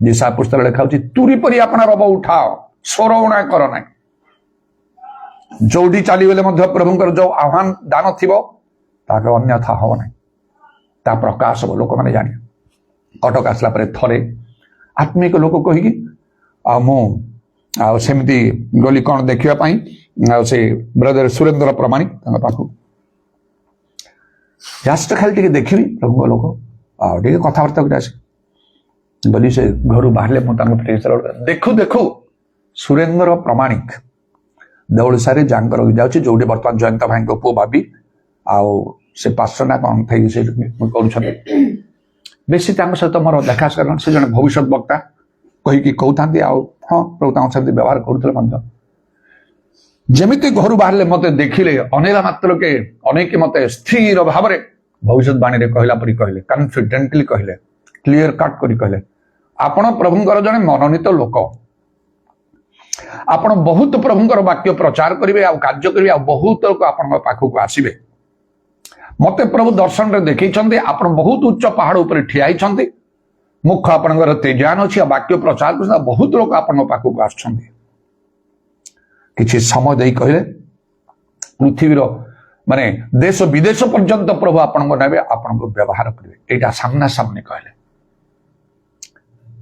जिसा पुस्तक लिखा तुरी परी आप रब उठाओ स्वर उणा कर ना जो चलीगले प्रभुंर जो आह्वान दान थी अन्यथा हम ना प्रकाश हम लोक मैंने जाने कटक आसला थे आत्मिक लोक कहीकि मुझे गली कौन देखापी से ब्रदर सुरेंद्र प्रमाणिक पाखु जस्ट खाली टे देखी प्रभु लोक टे कथबार्ता कर गली से घर बाहर मुझे देखु देखु सुरेंद्र प्रमाणिक देवलसा जाकर जाऊँगी जो बर्तमान जयंत भाई पु भाभी आउ से पास्टर ना कौन थी से कर बेसी सहित मोर देखा साधारण से जन भविष्य वक्ता कहीकि कहते हाँ प्रभु से व्यवहार करुले जमीती घर बाहर मत देखिले अनेला मात्र के अनेक मत स्थिर भाव में भविष्यवाणी कहला परी कहले कॉन्फिडेंटली कहले क्लीयर कट करी कहले आपण प्रभुंकर जने मनोनीत लोक ଆପଣ ବହୁତ ପ୍ରଭୁଙ୍କର ବାକ୍ୟ ପ୍ରଚାର କରିବେ ଆଉ କାର୍ଯ୍ୟ କରିବେ ଆଉ ବହୁତ ଲୋକ ଆପଣଙ୍କ ପାଖକୁ ଆସିବେ। ମତେ ପ୍ରଭୁ ଦର୍ଶନରେ ଦେଖେଇଛନ୍ତି ଆପଣ ବହୁତ ଉଚ୍ଚ ପାହାଡ଼ ଉପରେ ଠିଆ ହେଇଛନ୍ତି, ମୁଖ ଆପଣଙ୍କର ତେଜାନ ଅଛି ଆଉ ବାକ୍ୟ ପ୍ରଚାର କରୁଛନ୍ତି, ବହୁତ ଲୋକ ଆପଣଙ୍କ ପାଖକୁ ଆସୁଛନ୍ତି। କିଛି ସମୟ ଦେଇ କହିଲେ ପୃଥିବୀର ମାନେ ଦେଶ ବିଦେଶ ପର୍ଯ୍ୟନ୍ତ ପ୍ରଭୁ ଆପଣଙ୍କୁ ନେବେ, ଆପଣଙ୍କୁ ବ୍ୟବହାର କରିବେ। ଏଇଟା ସାମ୍ନା ସାମ୍ନି କହିଲେ।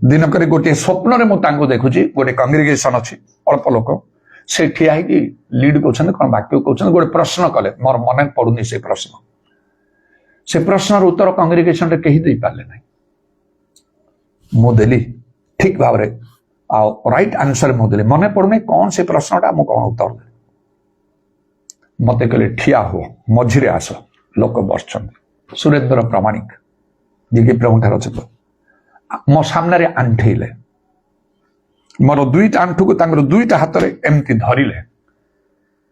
ଦିନକରେ ଗୋଟିଏ ସ୍ୱପ୍ନରେ ମୁଁ ତାଙ୍କୁ ଦେଖୁଛି, ଗୋଟେ କଂଗ୍ରିଗେସନ ଅଛି ଅଳ୍ପ ଲୋକ, ସେ ଠିଆ ହେଇକି ଲିଡ୍ କରୁଛନ୍ତି, କଣ ବାକ୍ୟ କହୁଛନ୍ତି, ଗୋଟେ ପ୍ରଶ୍ନ କଲେ, ମୋର ମନେ ପଡୁନି ସେ ପ୍ରଶ୍ନ। ସେ ପ୍ରଶ୍ନର ଉତ୍ତର କଂଗ୍ରିଗେସନରେ କେହି ଦେଇପାରିଲେ ନାହିଁ। ମୁଁ ଦେଲି ଠିକ ଭାବରେ ଆଉ ରାଇଟ୍ ଆନ୍ସର ମୁଁ ଦେଲି, ମନେ ପଡୁନି କଣ ସେ ପ୍ରଶ୍ନଟା, ମୁଁ କଣ ଉତ୍ତର ଦେଲି। ମତେ କହିଲେ ଠିଆ ହୁଅ, ମଝିରେ ଆସ, ଲୋକ ବସିଛନ୍ତି। ସୁରେନ୍ଦ୍ର ପ୍ରାମାଣିକ ଯିଏକି ପ୍ରଭୁଙ୍କର ଅଛନ୍ତି, ମୋ ସାମ୍ନାରେ ଆଣ୍ଠେଇଲେ, ମୋର ଦୁଇଟା ଆଣ୍ଠୁକୁ ତାଙ୍କର ଦୁଇଟା ହାତରେ ଏମିତି ଧରିଲେ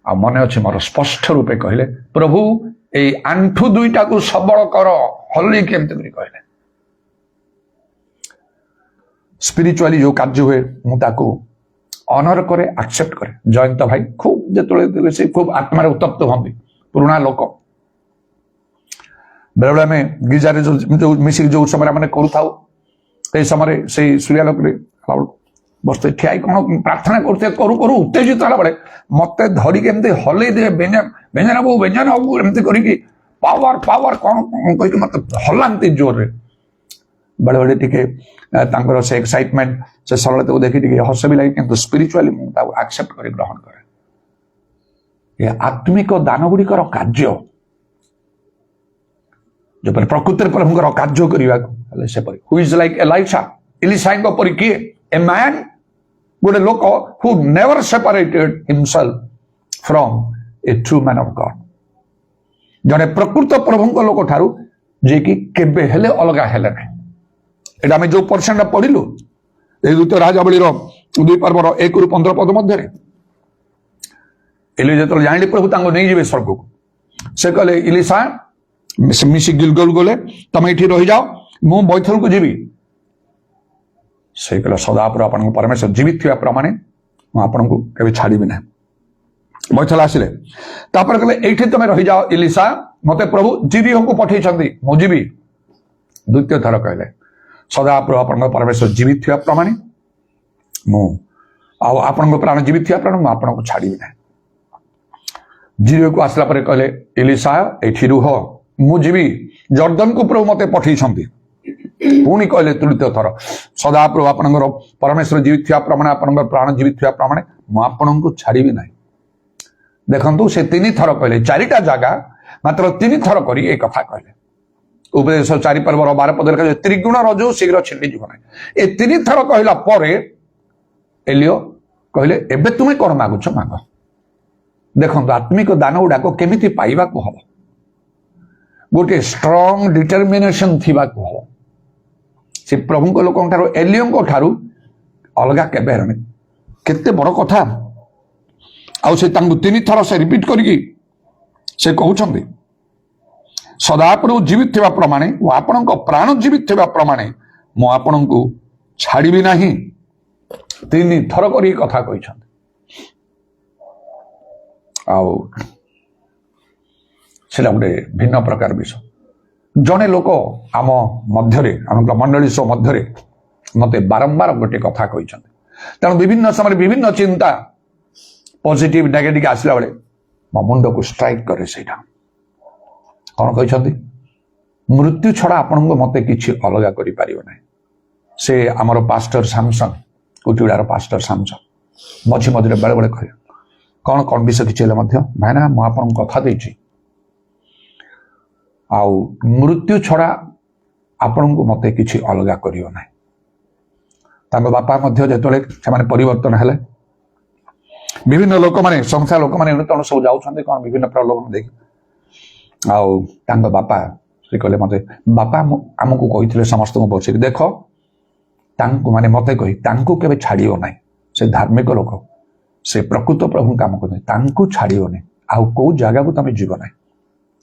ଆଉ ମନେ ଅଛି ମୋର ସ୍ପଷ୍ଟ ରୂପେ କହିଲେ, ପ୍ରଭୁ ଏଇ ଆଣ୍ଠୁ ଦୁଇଟାକୁ ସବଳ କର, ହଲେଇ କେମିତି କରି କହିଲେ। ସ୍ପିରିଚୁଆଲି ଯୋଉ କାର୍ଯ୍ୟ ହୁଏ ମୁଁ ତାକୁ ଅନର करे, ଆକ୍ସେପ୍ଟ करे। ଜୟନ୍ତ ଭାଇ খুব ଯେତେବେଳେ ସେ খুব ଆତ୍ମାରେ ଉତ୍ତପ୍ତ ହୁଅନ୍ତି, ପୁରୁଣା ଲୋକ। ବେଳେବେଳେ ଆମେ ଗିଜାରେ ଯୋଉ ମିଶିକି ଯୋଉ ସମୟରେ ଆମେ କରୁଥାଉ, ସେଇ ସମୟରେ ସେଇ ସୂର୍ଯ୍ୟାଲୋକରେ ବସ୍ତେ ଠିଆ କଣ ପ୍ରାର୍ଥନା କରୁଥିବେ, କରୁ କରୁ ଉତ୍ତେଜିତ ହେଲା ବେଳେ ମତେ ଧରିକି ଏମିତି ହଲେଇ ଦିଏ, ବ୍ୟଞ୍ଜନ ବାବୁ ଏମିତି କରିକି ପାୱାର ପାୱାର କଣ କହିକି ମତେ ହଲାନ୍ତି ଜୋରରେ। ବେଳେବେଳେ ଟିକେ ତାଙ୍କର ସେ ଏକ୍ସାଇଟମେଣ୍ଟ, ସେ ସରଳତାକୁ ଦେଖି ଟିକେ ହସ ବି ଲାଗେ, କିନ୍ତୁ ସ୍ପିରିଚୁଆଲି ମୁଁ ତାକୁ ଆକ୍ସେପ୍ଟ କରି ଗ୍ରହଣ କରେ। ଏ ଆତ୍ମିକ ଦାନ ଗୁଡ଼ିକର କାର୍ଯ୍ୟ ଯେପରି ପ୍ରକୃତିରେ ପ୍ରଭୁଙ୍କର କାର୍ଯ୍ୟ କରିବାକୁ ହେଲେ ସେପରି। ହୁ ଇଜ ଲାଇକ୍ ଏଲିଶା, ଏଲିଶାଙ୍କ ପରି କିଏ? ଏ ମ୍ୟାନ୍, ଗୋଟେ ଲୋକ who never separated himself from a true man of God. ଜଣେ ପ୍ରକୃତ ପ୍ରଭୁଙ୍କ ଲୋକ ଠାରୁ ଯିଏକି କେବେ ହେଲେ ଅଲଗା ହେଲେ ନାହିଁ। এটা আমি ଯୋଉ ପର୍ସେଣ୍ଟ ପଢିଲୁ এই ଦ୍ୱିତୀୟ ରାଜାବଳୀର 2 ପର୍ବର 1 ରୁ 15 ପଦ ମଧ୍ୟରେ, ଏଲି ଯେତେବେଳେ ଜାଣିଲେ ପ୍ରଭୁ ତାଙ୍କୁ ନେଇଯିବେ ସ୍ୱର୍ଗକୁ, ସେ କହିଲେ ଇଲିଶା ମିଶି ଗିଲଗଲ ଗଲେ, ତମେ ଏଠି ରହିଯାଅ, ମୁଁ ବୈଥଲକୁ ଯିବି। ସେ କହିଲେ ସଦାପ୍ରଭୁ ଆପଣଙ୍କ ପରମେଶ୍ୱର ଜୀବିତ ଥିବା ପ୍ରମାଣେ ମୁଁ ଆପଣଙ୍କୁ କେବେ ଛାଡ଼ିବି ନାହିଁ। ବୈଥଲ ଆସିଲେ, ତାପରେ କହିଲେ ଏଇଠି ତମେ ରହିଯାଅ ଇଲିଶା, ମତେ ପ୍ରଭୁ ଜିରିହକୁ ପଠେଇଛନ୍ତି, ମୁଁ ଯିବି। ଦ୍ୱିତୀୟ ଥର କହିଲେ ସଦାପ୍ରଭୁ ଆପଣଙ୍କ ପରମେଶ୍ୱର ଜୀବିତ ଥିବା ପ୍ରମାଣେ ମୁଁ ଆଉ ଆପଣଙ୍କ ପ୍ରାଣ ଜୀବିତ ଥିବା ପ୍ରାଣ ମୁଁ ଆପଣଙ୍କୁ ଛାଡ଼ିବି ନାହିଁ। ଜିରିହକୁ ଆସିଲା ପରେ କହିଲେ ଇଲିଶା ଏଠି ରୁହ, ମୁଁ ଯିବି, ଜର୍ଦ୍ଦନକୁ ପ୍ରଭୁ ମତେ ପଠେଇଛନ୍ତି। ପୁଣି କହିଲେ ତୃତୀୟ ଥର ସଦାପ୍ରଭୁ ଆପଣଙ୍କର ପରମେଶ୍ୱର ଜୀବିତ ଥିବା ପ୍ରମାଣେ, ଆପଣଙ୍କର ପ୍ରାଣ ଜୀବିତ ଥିବା ପ୍ରମାଣେ ମୁଁ ଆପଣଙ୍କୁ ଛାଡ଼ିବି ନାହିଁ। ଦେଖନ୍ତୁ ସେ 3 ଥର କହିଲେ, 4ଟା ଜାଗା ମାତ୍ର 3 ଥର କରି ଏ କଥା କହିଲେ। ଉପଦେଶ 4 ପର୍ବର 12 ପଦରେ କହିଲେ ତ୍ରିଗୁଣ ରଜୁ ଶୀଘ୍ର ଛିଣ୍ଡିଯିବ ନାହିଁ। ଏ 3 ଥର କହିଲା ପରେ ଏଲିଓ କହିଲେ ଏବେ ତୁମେ କଣ ମାଗୁଛ ମାଗ। ଦେଖନ୍ତୁ ଆତ୍ମିକ ଦାନ ଗୁଡାକ କେମିତି ପାଇବାକୁ ହବ, ଗୋଟିଏ ଷ୍ଟ୍ରଙ୍ଗ ଡିଟରମିନେସନ ଥିବାକୁ ହବ। ସେ ପ୍ରଭୁଙ୍କ ଲୋକଙ୍କ ଠାରୁ, ଏଲିଓଙ୍କ ଠାରୁ ଅଲଗା କେବେ ହେଲାନି। କେତେ ବଡ କଥା। ଆଉ ସେ ତାଙ୍କୁ 3 ଥର ସେ ରିପିଟ କରିକି ସେ କହୁଛନ୍ତି ସଦାପ୍ରଭୁ ଜୀବିତ ଥିବା ପ୍ରମାଣେ ଓ ଆପଣଙ୍କ ପ୍ରାଣ ଜୀବିତ ଥିବା ପ୍ରମାଣେ ମୁଁ ଆପଣଙ୍କୁ ଛାଡ଼ିବି ନାହିଁ। 3 ଥର କରି କଥା କହିଛନ୍ତି। ଆଉ ସେଟା ଗୋଟେ ଭିନ୍ନ ପ୍ରକାର ବିଷୟ। ଜଣେ ଲୋକ ଆମ ମଧ୍ୟରେ, ଆମ ମଣ୍ଡଳୀ ସହ ମଧ୍ୟରେ ମତେ ବାରମ୍ବାର ଗୋଟେ କଥା କହିଛନ୍ତି। ତେଣୁ ବିଭିନ୍ନ ସମୟରେ ବିଭିନ୍ନ ଚିନ୍ତା ପଜିଟିଭ ନେଗେଟିଭ ଆସିଲା ବେଳେ ମୋ ମୁଣ୍ଡକୁ ଷ୍ଟ୍ରାଇକ୍ କରେ। ସେଇଟା କଣ କହିଛନ୍ତି? ମୃତ୍ୟୁ ଛଡା ଆପଣଙ୍କୁ ମତେ କିଛି ଅଲଗା କରିପାରିବ ନାହିଁ। ସେ ଆମର ପାଷ୍ଟର ସାମସନ, କୁଟିଗୁଡାର ପାଷ୍ଟର ସାମସନ ମଝି ମଝିରେ ବେଳେ ବେଳେ କହେ କଣ ବିଷୟ କିଛି ହେଲେ ମଧ୍ୟ, ଭାଇନା ମୁଁ ଆପଣଙ୍କୁ କଥା ଦେଇଛି, ଆଉ ମୃତ୍ୟୁ ଛଡା ଆପଣଙ୍କୁ ମତେ କିଛି ଅଲଗା କରିବ ନାହିଁ। ତାଙ୍କ ବାପା ମଧ୍ୟ ଯେତେବେଳେ ସେମାନେ ପରିବର୍ତ୍ତନ ହେଲେ, ବିଭିନ୍ନ ଲୋକମାନେ ସଂସାର ଲୋକମାନେ ଏଣୁ ସବୁ ଯାଉଛନ୍ତି କଣ ବିଭିନ୍ନ ପ୍ରଲୋଭନ ଦେଇକି, ଆଉ ତାଙ୍କ ବାପା ସେ କହିଲେ ମତେ, ବାପା ଆମକୁ କହିଥିଲେ ସମସ୍ତଙ୍କୁ ବସିକି ଦେଖ ତାଙ୍କୁ, ମାନେ ମତେ କହି ତାଙ୍କୁ କେବେ ଛାଡ଼ିବ ନାହିଁ। ସେ ଧାର୍ମିକ ଲୋକ, ସେ ପ୍ରକୃତ ପ୍ରଭୁଙ୍କ କାମ କରୁଛନ୍ତି, ତାଙ୍କୁ ଛାଡ଼ିବନି, ଆଉ କୋଉ ଜାଗାକୁ ତମେ ଯିବ ନାହିଁ।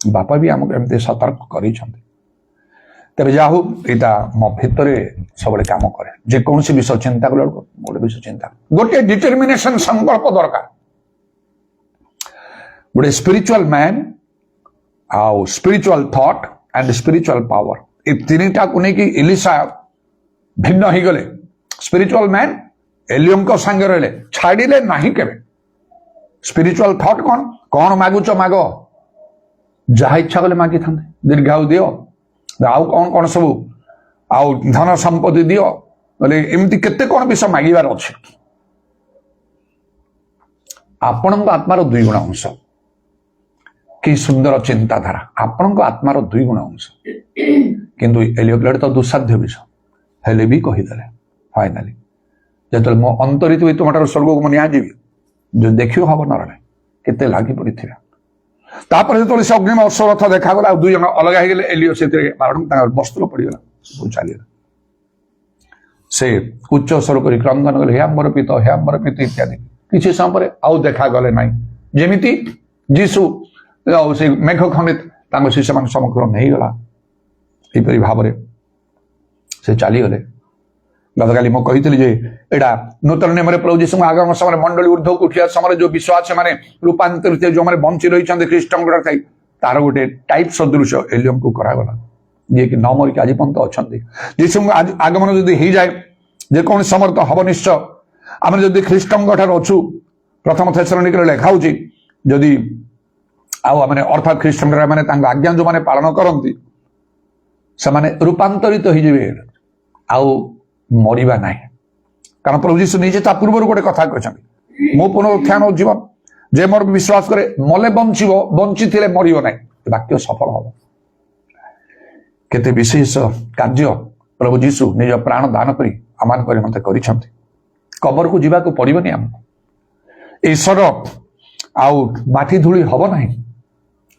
ବାପା ବି ଆମକୁ ଏମିତି ସତର୍କ କରିଛନ୍ତି। ତେବେ ଯାହା ହଉ ଏଇଟା ମୋ ଭିତରେ ସବୁବେଳେ କାମ କରେ। ଯେକୌଣସି ବିଷୟ ଚିନ୍ତା କଲା ବେଳକୁ ଗୋଟେ ବିଷୟ ଚିନ୍ତା, ଗୋଟେ ଡିଟରମିନେସନ ସଂକଳ୍ପ ଦରକାର। ଗୋଟେ ସ୍ପିରିଚୁଆଲ ମ୍ୟାନ୍ ଆଉ spiritual thought and spiritual power, ଏ ତିନିଟାକୁ ନେଇକି ଇଲିଶା ଭିନ୍ନ ହେଇଗଲେ। ସ୍ପିରିଚୁଆଲ ମ୍ୟାନ୍ ଏଲିୟମଙ୍କ ସାଙ୍ଗେ ରହିଲେ, ଛାଡ଼ିଲେ ନାହିଁ କେବେ। ସ୍ପିରିଚୁଆଲ ଥଟ୍ କଣ? କଣ ମାଗୁଛ ମାଗ, ଯାହା ଇଚ୍ଛା କଲେ ମାଗିଥାନ୍ତେ, ଦୀର୍ଘାୟୁ ଦିଅ, ଆଉ କଣ କଣ ସବୁ, ଆଉ ଧନ ସମ୍ପତ୍ତି ଦିଅ, ବୋଲେ ଏମିତି କେତେ କଣ ବିଷୟ ମାଗିବାର ଅଛି। ଆପଣଙ୍କ ଆତ୍ମାର 2 ଗୁଣ ଅଂଶ। କି ସୁନ୍ଦର ଚିନ୍ତାଧାରା, ଆପଣଙ୍କ ଆତ୍ମାର 2 ଗୁଣ ଅଂଶ। କିନ୍ତୁ ଏଲିୟ ପିଲାଟି ତ ଦୁଃସାଧ୍ୟ ବିଷୟ, ହେଲେ ବି କହିଦେଲେ ଫାଇନାଲି, ଯେତେବେଳେ ମୋ ଅନ୍ତରି ଥିବି ତୁମଠାରୁ ସ୍ୱର୍ଗକୁ ମୁଁ ନିଆଁ ଯିବି, ଯଦି ଦେଖିବ ହବ ନର ନାହିଁ, କେତେ ଲାଗି ପଡ଼ିଥିବେ। ତାପରେ ଯେତେବେଳେ ସେ ଅଗ୍ନିମ ଅଶ୍ୱରଥ ଦେଖାଗଲା, ଆଉ 2 ଜଣ ଅଲଗା ହେଇଗଲେ, ଏଲିୟ ସେଥିରେ ତାଙ୍କର ବସ୍ତ୍ର ପଡ଼ିଗଲା, ଚାଲିଗଲା। ସେ ଉଚ୍ଚ ସ୍ୱର କରି କ୍ରନ୍ଦନ କଲେ, ହେ ଆମର ପିତ, ହେ ଆମର ପିତ ଇତ୍ୟାଦି। କିଛି ସମୟ ପରେ ଆଉ ଦେଖାଗଲେ ନାହିଁ। ଯେମିତି ଯୀଶୁ ଆଉ ସେ ମେଘ ଖଣ୍ଡିତ ତାଙ୍କ ଶିଷ୍ୟମାନଙ୍କ ସମ୍ମୁଖରେ ନେଇଗଲା, ଏହିପରି ଭାବରେ ସେ ଚାଲିଗଲେ। ଗତକାଲି ମୁଁ କହିଥିଲି ଯେ ଏଇଟା ନୂତନ ନିୟମରେ ପ୍ରଭୁ ଯୀଶୁଙ୍କ ଆଗମନ ସମୟରେ ମଣ୍ଡଳୀ ଉର୍ଦ୍ଧ୍ୱକୁ ଉଠିବା ସମୟରେ ଯୋଉ ବିଶ୍ୱାସ ମାନେ ରୂପାନ୍ତରିତ, ଯୋଉମାନେ ବଞ୍ଚି ରହିଛନ୍ତି ଖ୍ରୀଷ୍ଟଙ୍କର ଥାଇ, ତାର ଗୋଟେ ଟାଇପ ସଦୃଶ ଏଲିୟମକୁ କରାଗଲା, ଯିଏକି ନ ମରିକି ଆଜି ପର୍ଯ୍ୟନ୍ତ ଅଛନ୍ତି। ଯୀଶୁଙ୍କ ଆଗମନ ଯଦି ହେଇଯାଏ, ଯେକୌଣସି ସମୟରେ ତ ହବ ନିଶ୍ଚୟ। ଆମେ ଯଦି ଖ୍ରୀଷ୍ଟଙ୍କ ଠାରୁ ଅଛୁ, ପ୍ରଥମ ଥେସଲୋନିକେରେ ଲେଖା ହଉଛି, ଯଦି ଆଉ ଆମେ ଅର୍ଥାତ୍ ଖ୍ରୀଷ୍ଟଙ୍କର ମାନେ ତାଙ୍କ ଆଜ୍ଞା ଯୋଉମାନେ ପାଳନ କରନ୍ତି, ସେମାନେ ରୂପାନ୍ତରିତ ହେଇଯିବେ, ଆଉ ମରିବା ନାହିଁ। କାରଣ ପ୍ରଭୁ ଯୀଶୁ ନିଜେ ତା ପୂର୍ବରୁ ଗୋଟେ କଥା କହିଛନ୍ତି, ମୁଁ ପୁନରୁତ୍ଥାନ ଜୀବନ, ଯେ ମୋର ବିଶ୍ୱାସ କରେ ମଲେ ବଞ୍ଚିବ, ବଞ୍ଚିଥିଲେ ମରିବ ନାହିଁ। ଏ ବାକ୍ୟ ସଫଳ ହବ। କେତେ ବିଶେଷ କାର୍ଯ୍ୟ ପ୍ରଭୁ ଯୀଶୁ ନିଜ ପ୍ରାଣ ଦାନ କରି ଆମମାନଙ୍କ ନିମନ୍ତେ କରିଛନ୍ତି। କବରକୁ ଯିବାକୁ ପଡ଼ିବନି ଆମକୁ। ଈଶ୍ୱର ଆଉ ମାଟି ଧୂଳି ହବ ନାହିଁ,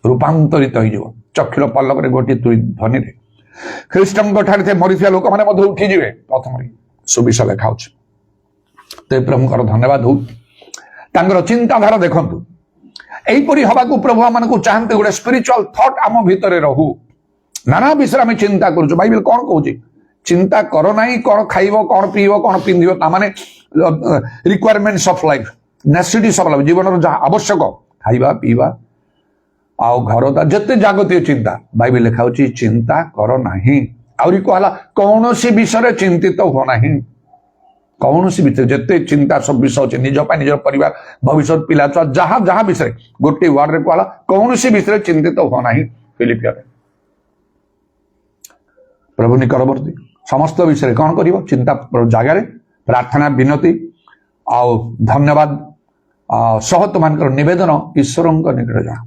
ରୂପାନ୍ତରିତ ହେଇଯିବ। ଚକ୍ଷୁର ପଲ୍ଲକରେ ଗୋଟିଏ ଧ୍ୱନିରେ ଖ୍ରୀଷ୍ଟଙ୍କ ଠାରେ ମରିଥିବା ଲୋକମାନେ ମଧ୍ୟ ଉଠିଯିବେ। ପ୍ରଥମରେ ସୁବିଷ ଲେଖାଉଛି। ତେବେ ପ୍ରଭୁଙ୍କର ଧନ୍ୟବାଦ ହଉ। ତାଙ୍କର ଚିନ୍ତାଧାରା ଦେଖନ୍ତୁ, ଏହିପରି ହବାକୁ ପ୍ରଭୁ ଆମମାନଙ୍କୁ ଚାହାନ୍ତି। ଗୋଟେ ସ୍ପିରିଚୁଆଲ ଥଟ୍ ଆମ ଭିତରେ ରହୁ। ନାନା ବିଷୟରେ ଆମେ ଚିନ୍ତା କରୁଛୁ। ବାଇବେଲ କଣ କହୁଛି? ଚିନ୍ତା କର ନାହିଁ କଣ ଖାଇବ, କଣ ପିଇବ, କଣ ପିନ୍ଧିବ, ତାମାନେ ରିକ୍ୱାରମେଣ୍ଟସ ଅଫ ଲାଇଫ, ନେସେସିଟିସ୍ ଅଫ ଲାଇଫ, ଜୀବନର ଯାହା ଆବଶ୍ୟକ, ଖାଇବା ପିଇବା ଆଉ ଘର, ଯେତେ ଯାଗତୀୟ ଚିନ୍ତା, ବାଇବେଲ ଲେଖା ହଉଛି ଚିନ୍ତା କର ନାହିଁ। ଆହୁରି କୁହାଲା, କୌଣସି ବିଷୟରେ ଚିନ୍ତିତ ହୁଅ ନାହିଁ। କୌଣସି ବିଷୟରେ ଯେତେ ଚିନ୍ତା ସବୁ ବିଷୟ ଅଛି, ନିଜ ପାଇଁ, ନିଜର ପରିବାର, ଭବିଷ୍ୟତ, ପିଲା ଛୁଆ, ଯାହା ଯାହା ବିଷୟରେ, ଗୋଟେ ୱାର୍ଡରେ କୁହାଲା, କୌଣସି ବିଷୟରେ ଚିନ୍ତିତ ହୁଅ ନାହିଁ। ଫିଲିପିଆରେ ପ୍ରଭୁ ନିକଟବର୍ତ୍ତୀ, ସମସ୍ତ ବିଷୟରେ କଣ କରିବ? ଚିନ୍ତା ଜାଗାରେ ପ୍ରାର୍ଥନା, ବିନତି ଆଉ ଧନ୍ୟବାଦ ସହ ତୁମମାନଙ୍କର ନିବେଦନ ଈଶ୍ୱରଙ୍କ ନିକଟରେ ଜଣା।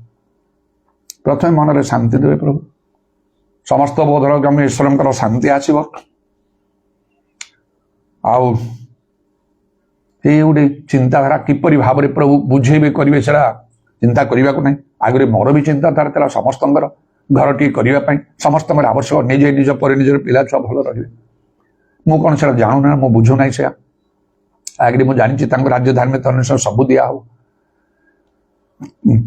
ପ୍ରଥମେ ମନରେ ଶାନ୍ତି ଦେବେ ପ୍ରଭୁ। ସମସ୍ତ ବୋଧର ଗମ୍ୟ ଈଶ୍ୱରଙ୍କର ଶାନ୍ତି ଆସିବ। ଆଉ ଏଇ ଗୋଟେ ଚିନ୍ତାଧାରା କିପରି ଭାବରେ ପ୍ରଭୁ ବୁଝେଇବେ, କରିବେ, ସେଟା ଚିନ୍ତା କରିବାକୁ ନାହିଁ। ଆଗରେ ମୋର ବି ଚିନ୍ତାଧାରା ଥିଲା ସମସ୍ତଙ୍କର ଘରଟିଏ କରିବା ପାଇଁ, ସମସ୍ତଙ୍କର ଆବଶ୍ୟକ, ନିଜେ ନିଜ ପରେ ନିଜର ପିଲା ଛୁଆ ଭଲ ରହିବେ। ମୁଁ କଣ ସେଟା ଜାଣୁନା, ମୁଁ ବୁଝୁନାହିଁ। ସେୟା ଆଗରେ ମୁଁ ଜାଣିଛି ତାଙ୍କ ରାଜ୍ୟ ଧାର୍ମିକ ଅନୁସାରେ ସବୁ ଦିଆ ହବ।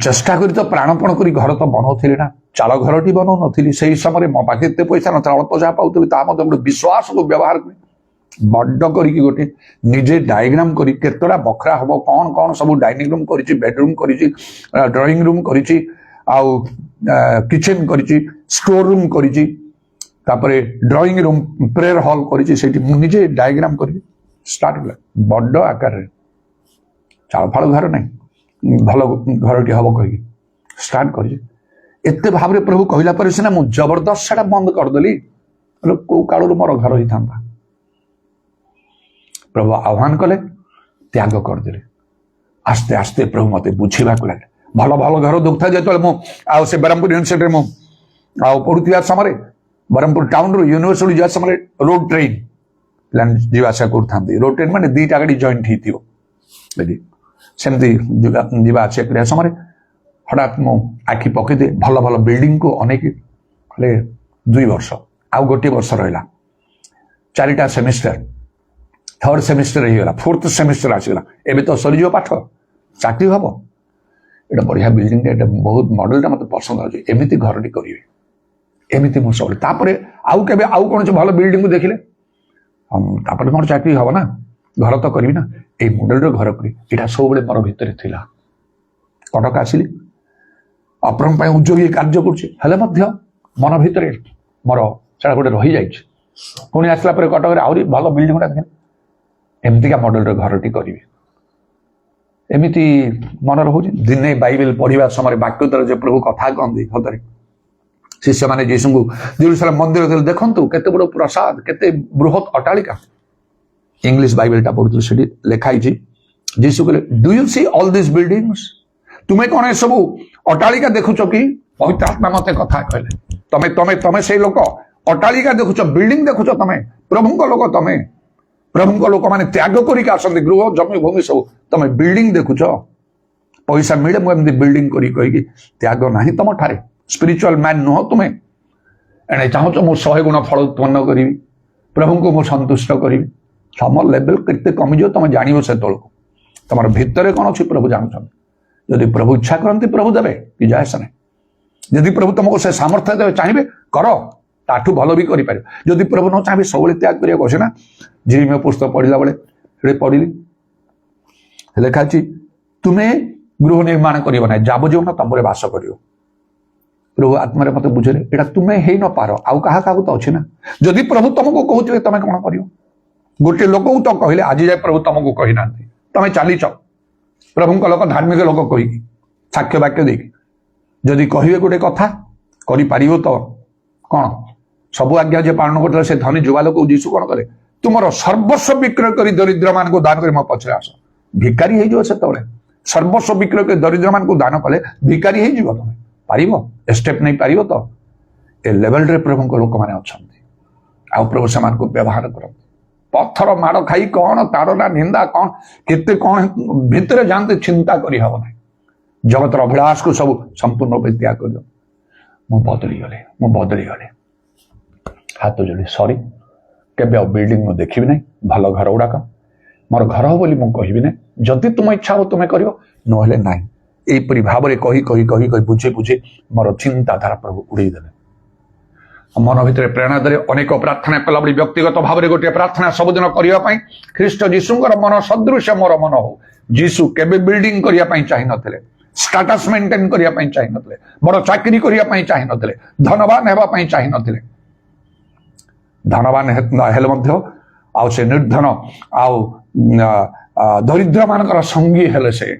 ଚେଷ୍ଟା କରି ତ ପ୍ରାଣପଣ କରି ଘର ତ ବନଉଥିଲି ନା, ଚାଳ ଘରଟି ବନଉନଥିଲି। ସେଇ ସମୟରେ ମୋ ପାଖରେ ଏତେ ପଇସା ନଥିଲା, ଅଳ୍ପ ଯାହା ପାଉଥିଲି, ତାହା ମଧ୍ୟ ଗୋଟେ ବିଶ୍ୱାସକୁ ବ୍ୟବହାର କରି ବଡ କରିକି ଗୋଟେ ନିଜେ ଡାଇଗ୍ରାମ କରି କେତେଟା ବଖରା ହବ, କଣ କଣ ସବୁ ଡାଇନିଂ ରୁମ୍ କରିଛି, ବେଡରୁମ୍ କରିଛି, ଡ୍ରଇଂ ରୁମ୍ କରିଛି, ଆଉ କିଚେନ କରିଛି, ଷ୍ଟୋର ରୁମ୍ କରିଛି, ତାପରେ ଡ୍ରଇଂ ରୁମ୍, ପ୍ରେୟର ହଲ୍ କରିଛି। ସେଇଠି ମୁଁ ନିଜେ ଡାଇଗ୍ରାମ କରିକି ଷ୍ଟାର୍ଟ କଲା, ବଡ ଆକାରରେ। ଚାଳ ଫାଳ ଘର ନାହିଁ, ଭଲ ଘରଟି ହବ କହିକି ଷ୍ଟାର୍ଟ କରିଛି। ଏତେ ଭାବରେ ପ୍ରଭୁ କହିଲା ପରେ ସିନା ମୁଁ ଜବରଦସ୍ତ ସେଟା ବନ୍ଦ କରିଦେଲି, କୋଉ କାଳରୁ ମୋର ଘର ହେଇଥାନ୍ତା। ପ୍ରଭୁ ଆହ୍ୱାନ କଲେ, ତ୍ୟାଗ କରିଦେଲେ। ଆସ୍ତେ ଆସ୍ତେ ପ୍ରଭୁ ମତେ ବୁଝିବାକୁ ଲାଗେ। ଭଲ ଭଲ ଘର ଦଉଥାଏ। ଯେତେବେଳେ ମୁଁ ଆଉ ସେ ବ୍ରହ୍ମପୁର ୟୁନିଭର୍ସିଟିରେ ମୁଁ ଆଉ ପଢୁଥିବା ସମୟରେ, ବ୍ରହ୍ମପୁର ଟାଉନରୁ ୟୁନିଭର୍ସିଟି ଯିବା ସମୟରେ ରୋଡ ଟ୍ରେନ୍ ପିଲାମାନେ ଯିବା ଆସିବା କରୁଥାନ୍ତି। ରୋଡ ଟ୍ରେନ୍ ମାନେ 2ଟା ଗାଡି ଜଏଣ୍ଟ ହେଇଥିବ, ସେମିତି ଯିବା ଆସିବା କରିବା ସମୟରେ ହଠାତ୍ ମୁଁ ଆଖି ପକେଇଦିଏ ଭଲ ଭଲ ବିଲ୍ଡିଂକୁ ଅନେଇକି। ହେଲେ 2 ବର୍ଷ, ଆଉ ଗୋଟିଏ ବର୍ଷ ରହିଲା, 4ଟା ସେମିଷ୍ଟର, 3rd ସେମିଷ୍ଟର ହେଇଗଲା, 4th ସେମିଷ୍ଟର ଆସିଗଲା। ଏବେ ତ ସରିଯିବ ପାଠ, ଚାକିରି ହବ। ଏଇଟା ବଢିଆ ବିଲ୍ଡିଂଟା, ଏଇଟା ବହୁତ ମଡେଲଟା ମତେ ପସନ୍ଦ ହେଉଛି। ଏମିତି ଘରଟି କରିବେ, ଏମିତି ମୁଁ ସବୁବେଳେ। ତାପରେ आउ केबे आउ कौन भल बिल्डिंग को देखिले तापर मोर चाकरी हब ना घर तो करी ना ये मॉडल घर करी यहाँ सब मोर भितर थिला कटक आसिली अपरम उद्योगी कार्य कर मन भितर मोर से गोटे रही जाइए पुणी आसला कटक आहरी भल बिल्डिंग गुड़ा एमतीका मॉडल घर टी करी एमती मन रोचे दिने बाइबल पढ़ा समय वाक्य द्वारा जो प्रभु कथा कहते हदरे शिष्य मैंने जीशु को जेरूशलेम मंदिर देखु केते बड़ प्रसाद केते बृहत अट्टालिका इंग्लिश बाइबलटा पढ़ुल से लिखाई जीशु कहले do you see all this buildings तुम्हें कौन ए सब अट्टालिका देखुच कि पवित्र आत्मा मत कथा कहले तमे तमे तमे से लोक अट्टालिका देखुच बिल्डिंग देखुच तमे प्रभु लोक तमे प्रभु लोक मैंने त्याग करिक आसती गृह जमी भूमि सब तमे बिल्डिंग देखुच पैसा मिले मुझे बिल्डिंग करी त्याग ना तुम ठारे स्पिरिचुअल मैन नुह तुम्हें एणे चाहूच मु 100 गुण फल उत्पन्न करी प्रभु को मु संतुष्ट करी सम लेवल केते कमिजो तुम जान से तौक तुम भितर कौन अच्छी प्रभु जानते जदि प्रभु इच्छा करती प्रभु देवे कि जाए से नहीं जदि प्रभु तुमको से सामर्थ्य देवे चाहिए कर ताठू भल भी करें जदि प्रभु न चाहिए सब त्याग करिया कहे ना जिरिमिया पुस्तक पढ़ला बेले पढ़ी लिखा तुम्हें गृह निर्माण कर ना जाबजीवन तंबुरे बास कर प्रभु आत्मा मत बुझे यहाँ तुम्हें हे न पार आउ क्या तो अच्छे ना जदि प्रभु तुमको कहते तुम कौन कर गोटे लोक तो कहले आज जाए प्रभु तुमको कही ना तुम चलीच प्रभु लोक धार्मिक लोक कही साक्ष्य वाक्य देकी जदि कहे गोटे कथा कर तो कौन सबू आज्ञा जे पालन करते से धनी जुवा लोक जीशु कौन कले तुम सर्वस्व विक्रय कर दरिद्र मान को दान कर मो पछरे आस भिकारी हो से सर्वस्व विक्रय कर दरिद्र मान को दान कले भिकारी हो तुम पार स्टेप नहीं पार तो ए लेवल रे प्रभु लोक मैंने अच्छा आउ प्रभु से को व्यवहार करते पत्थर माड़ खाई कौन ताड़ना निंदा कौन केते कौन भितर जानते चिंता करी हब ना जगतर अभिलाष को सब संपूर्ण रूप त्याग कर मु बदली गले हाथ जोड़ी सॉरी केबे बिल्डिंग में देखी ना भल घर गुड़ाक मोर घर हो बोली मुझे कहबी ना जदि तुम इच्छा हो तुम्हें कर नहले ना यहीपरी भाव में कही कही कही कही बुझे बुझे मोर चिंताधारा प्रभु उड़ेदेले मन भितर प्रेरणा दे अनेक प्रार्थना कला बड़ी व्यक्तिगत भाव में गोटे प्रार्थना सबुदिन करने ख्रीष्ट जीशुंकर मन सदृश मोर मन हो जीशु केबे बिल्डिंग करने चाह नथिले स्टेटस मेंटेन करने चाह नथिले बड़ चाकरी करने चाह नथिले धनवान होगा चाह नथिले धनवान हेले मध्य आउ से निर्धन आउ दरिद्र मानकर संगी हेले से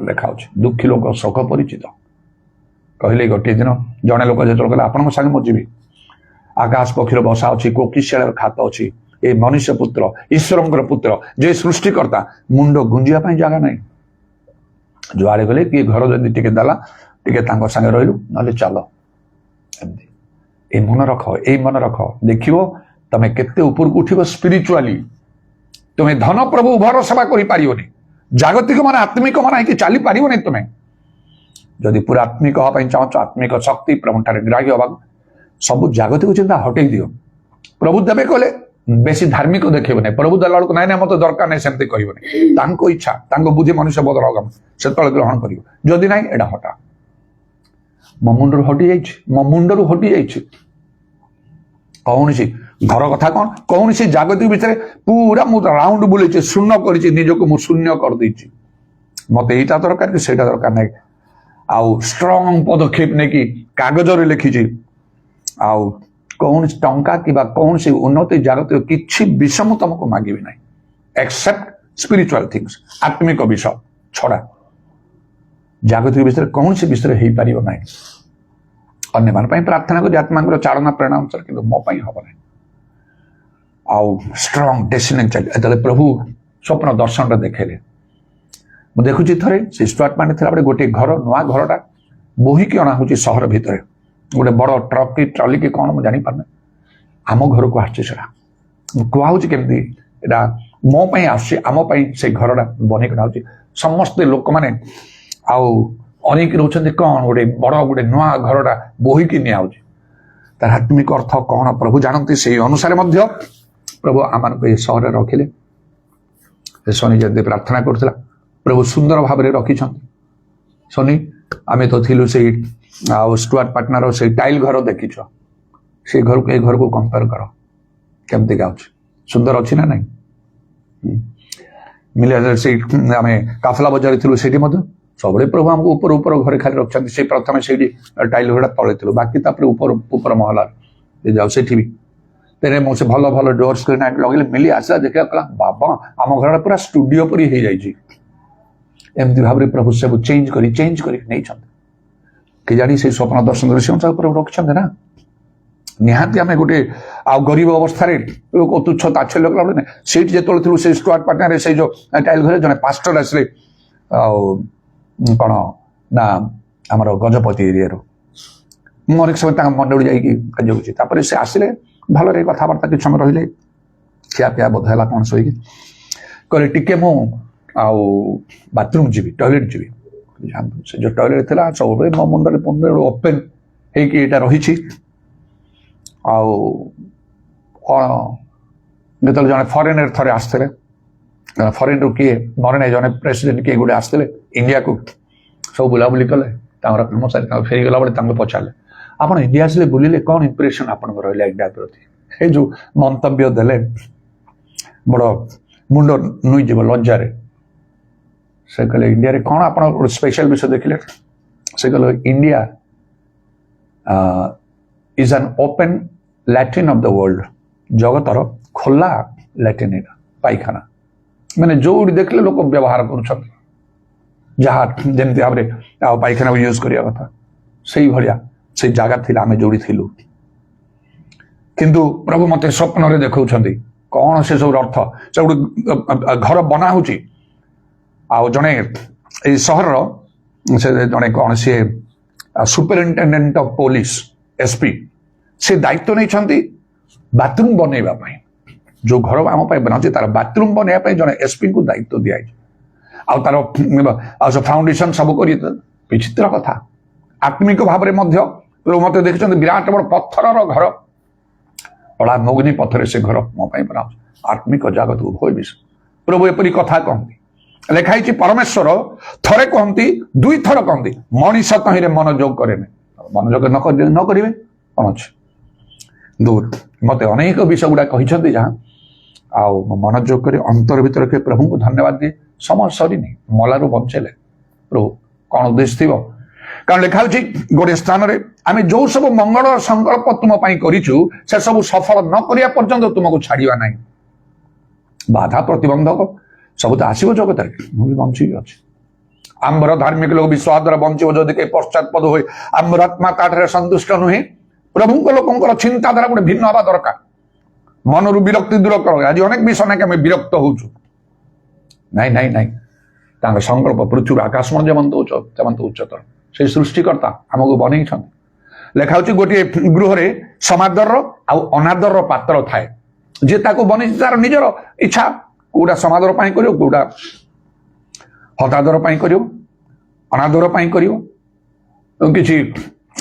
लिखा दुखी लोक शोक परिचित कहले गोटे दिन जड़े लोक जो कहले आपण संगे मुझे आकाश पक्षीर बसा अच्छी कोकिशाल खात अच्छी ये मनुष्य पुत्र ईश्वर पुत्र जे सृष्टिकर्ता मुंड गुंजापी जगह ना जुआड़े गले किए घर जदि टे देला टे संगे रही ना चल एमती ये मन रख देखो तुम केते ऊपर को उठिब स्पिरिचुअली तुम्हें धन प्रभु उभर सेवा कर जागतिक मान आत्मिक मान कि चली पार नहीं तुम्हें जदि पूरा आत्मिक हाँपाई चाहछ आत्मिक शक्ति प्रभु ठारे ग्राह्य होगा सब जागतिक चिंता हटई दियो प्रभु देवे कहले बेसी धार्मिक देखे ना प्रभु देला बेलू ना मत दरकार नहीं सेमती कहबनी इच्छा बुद्धि मनुष्य बदल होगा से ग्रहण कर जदि ना एटा हटा मो मुंडर हटि जाइए कौन सी घर कथा कौन सी जागतिक विषय पूरा मुझे राउंड बुले शून्य कर निजक मुझे शून्य कर देछि मत यहाँ दरकार कि सेटा दरकार नहीं आउ स्ट्रॉन्ग पदक्षेप नहीं कि कागज रे लिखी आउ कौन टंका कि कौन सी उन्नति जागतिक किसी विषय तुमको मांगी ना एक्सेप्ट स्पिरिचुअल थिंग्स आत्मिक विषय छड़ा जागतिक विषय कौन सी विषय हो पार ना अन्य मान प्रार्थना कर आत्मा चालना प्रेरणा अनुसार कि मो हम ना आउ स्ट्रॉन्ग डेसिनेट चल प्रभु स्वप्न दर्शन देखेले मुझे देखुची थे से स्टुअर्ट मैंने थी गोटे घर नुआ घरटा बोहिकी अणा हो सहर भितर गोटे बड़ ट्रक की ट्रली की कौन मुझे जापारे आम घर को आसा कहूँ केमती यहाँ मोपाई आसमपाई से घरटा बनईक समस्ते लोक मैंने अनेक रोचे कौन गोटे बड़ गोटे नुआ घरटा बोहिकी निया तार आत्मिक अर्थ कौन प्रभु जानती से अनुसार प्रभु आम ये सहर रखिले शनि जब प्रार्थना करुला प्रभु सुंदर भाव में रखी शनि आम तो थिलु से स्टुअर्ट पार्टनर से टाइल घर देखीच से घर को ए घर को कंपेयर कर केमती गाँच सुंदर अच्छी ना नहीं मिले से आम काफला बजार थी से सब प्रभु आमको ऊपर ऊपर घर खाली रखते से प्रथम से टाइल गुड़ा तले थी बाकी ऊपर ऊपर महला जाऊ से तेरे मुझे भल भल डोर स्क्रीन लगे मिली आसला देखा कहला बाबा आम घर पूरा स्टूडियो पर एमती भाव में प्रभु सब चेंज कर कि जानी से स्वप्न दर्शन से प्रभु रखते ना निहाती आम गोटे आ गरीब अवस्था तुच्छ ताच्छल्य कला सीट जो से स्क्वाड पार्टनर से जो टाइल घर जड़े पास्टर आसले कौन ना आमर गजपति एरिया मुझे अनेक समय मंडली जापर से आसिले भलरे कथबार्ता कि समय रही खियापिया बोध है कौन शोक कहले टिके मु बाथरूम जी टॉयलेट जी से जो टॉयलेट थी सब मो मुंडे मुंडे ओपेन होटा रही कौन जो जड़े फरेनर थे आसते फरेन रू किए मरने जड़े प्रेसिडेंट किए गोटे आसते इंडिया को सब बुलाबुली कले काम सारी फेरी गला बेले पचारे आप इंडिया आसले बुलिले कौन इंप्रेशन आप रहा इंडिया प्रति जो मंतव्य देले बड़ मुंड नुईज लज्जारे से कहले इंडिया रे कौन आप स्पेशल विषय देखिले से कहले India is an open latrine of the world जगतर खोला लैट्रिन पाइखाना मैंने जो देखले लोक व्यवहार कर जमी भाव में पाइखाना यूज करने कथा से भाया से जगह थी आम जोड़ी थिलु किंतु प्रभु मत स्वप्न देखा कौन से सब अर्थ से गोटे घर बना हो जड़े सहर से जड़े कौन सी सुपरिटेडेंट ऑफ पुलिस एसपी से दायित्व नहीं बाथरूम बनवाई जो घर आम बना तार बाथरूम बनवाई जड़े एसपी को दायित्व दिखाई तार फाउंडेशन सब कर विचित्र कथा आत्मिक भाव में मत देखते विराट बड़ पत्थर घर पड़ा मग्नि पथर से घर मो बना आत्मिक जगत को भय विषय प्रभु एपरी कथा कहती लिखाई परमेश्वर थरे कहती दुई थर कहती मनीष कहीं मनोयोग करे मनोयोग न करेंगे कौन अच्छे दूर मत अनेक विषय गुड़ा कहते जहाँ आउ मनोयोग कर अंतर भीतर के प्रभु को धन्यवाद दिए समय सरीनी मलारू बंचेले प्रभु कौन उद्देश्य थी कारण लिखा गोटे स्थान में आम जो सब मंगल संकल्प तुम करूँ से सब सफल न करिया पर्यंत तुमको छाड़ा ना बाधा प्रतिबंधक सब तो आसो जगत मुझे बंची अच्छे आम्बर धार्मिक लोग विश्वास द्वारा बंचो जदि कहीं पश्चातपद हुए आम्बर आत्मा ताठे संतुष्ट नुहे प्रभु लोक चिंताधारा गोटे भिन्न हवा दरकार मनरू विरक्ति दूर कर आज अनेक विषय ना कि विरक्त हो संकल्प पृथ्वी आकाश जमंत उच्चतर से सृष्टिकर्ता आमको बनई लिखा गोटे गृह समादर अनादर पात्र थाए जे बनी तार निजर इच्छा कौटा समादर कर कौटा हतादर कर अनादर कि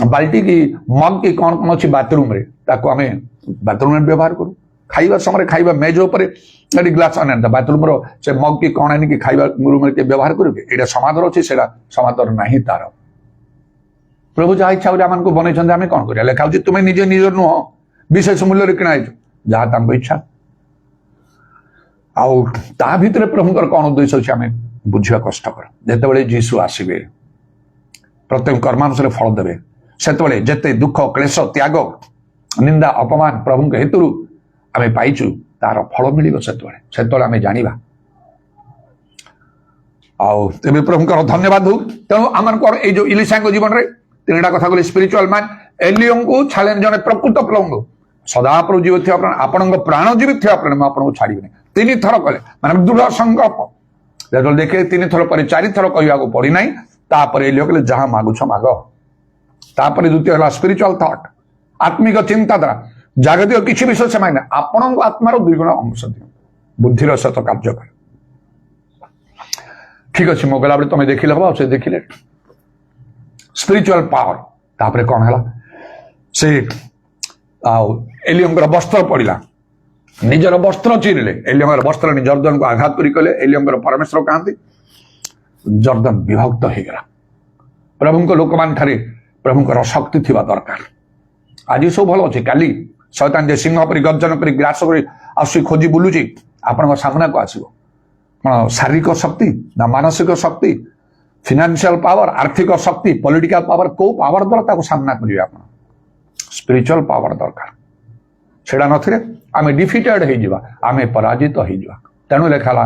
बाल्टी की मग की कौन कौन अच्छी बाथरूम आम बाथरूम व्यवहार करूँ खाइबा समय खाइबा मेज उपर ग्लास अना बाथरूम से मग की कौन आनी खाइबा रूम व्यवहार करेंगे यहाँ समादर अच्छे से समादर ना तार प्रभु जहाँ इच्छा आम बनई आम कौन कर लिखा तुम्हें निजे निज नुह विशेष मूल्य किणा जहाँ इच्छा आउ ता भितर प्रभुकर कौन उद्देश्य अच्छे आम बुझा कष्टकर जिते जीशु आसवे प्रत्येक कर्मानुसार फल देवे से जिते दुख क्लेश त्याग निंदा अपमान प्रभु हेतु आम पाइचु तार फल मिल से आम जाना आबे प्रभुकर धन्यवाद हो तेणु आम जो इलिशा जीवन में तीन कथा कहले स्पिरिचुअल मैन एलियो को छाड़े जड़े प्रकृत प्रभु सदाप्रभु जीवित आपण प्राण जीवित आपको छाड़ी तीन थर कले मैंने दृढ़ संकल्प जो देखे तीन थर पर चार थर कहवाक पड़ना तापर एलियो कहले जहाँ मागुछ माग तापर द्वितीय है स्पिरिचुअल थॉट आत्मिक चिंताधारा जागतिक किसी विषय से मांगे आपण आत्मार दुईगुण अंश दियो बुद्धिर सहित कार्य कर ठीक अच्छे मो गला तुम देखिले हम से देखिले स्पिरिचुअल पावर तापर कौन है से एलियंकर वस्त्र पड़ा निजर वस्त्र चिरिले एलियंकर वस्त्र जर्दन को आघात कले एलियंकर परमेश्वर कहते जर्दन विभक्त हो गला प्रभु लोक मान प्रभुकर शक्ति थी दरकार आज सब भल अच्छे काली शैतान जे सिंह पर गर्जन कर ग्रास कर आसुची खोजी बुलूची आपण सामना को आसो कौन शारीरिक शक्ति ना मानसिक शक्ति फाइनेंशियल पावर आर्थिक शक्ति पॉलिटिकल पावर को पावर द्वारा सामना करेंगे आप स्पिरिचुअल पावर दरकार सेटा नथिले आम डिफिटेड हो आम पराजित हो तेणु लिखाला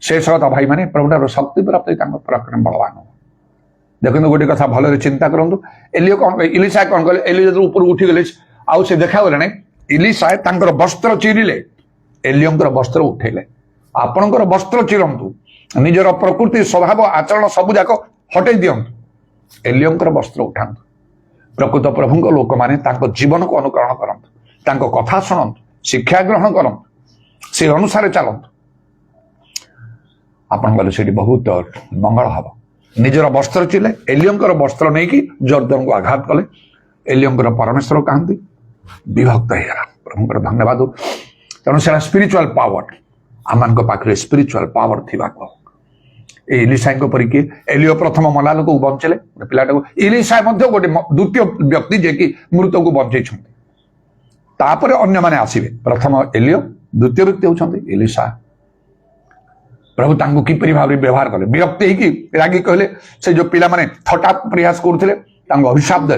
शेष कथा भाई मैंने प्रभुठार शक्ति प्राप्ति पराक्रम बलवान हो देखो गोटे कथा भल चिंता करूँ एलियो कौन इलिशा कौन कले एलियो जो ऊपर उठीगले आउ से देखा गले इलिशा वस्त्र चिरिले एलियोंकर वस्त्र उठेले आपणकर वस्त्र चिरंतु निजर प्रकृति स्वभाव आचरण सबू जाक हटई दिंतु एलियोंकर वस्त्र उठातु प्रकृत प्रभु लोक मैंने जीवन को अनुकरण करतु कथा शुणु शिक्षा ग्रहण करूँ से अनुसार चलतु आपण गले से बहुत मंगल हम निजर वस्त्र चिले एलियोंकर वस्त्र नहीं कि जर्दन को आघात कले एलियोंकर परमेश्वर कहती विभक्त होगा प्रभुंकर धन्यवाद तेणु से स्पिरिचुअल पावर आम पाखे स्पिरिचुअल पावर थी इलिशा परीक्षे एलियो प्रथम मला लोक बंचेले पिलाटा को इलिशा गोटे द्वितीय व्यक्ति जे कि मृत को बंचई तापर अन्य माने आसिबे प्रथम एलियो द्वितीय व्यक्ति होउछन्ति इलिशा प्रभु तांको किपरि भाव व्यवहार कले विरक्त होगी रागी कहले से जो पिला माने थटा प्रयास करथिले तांको अभिशाप दे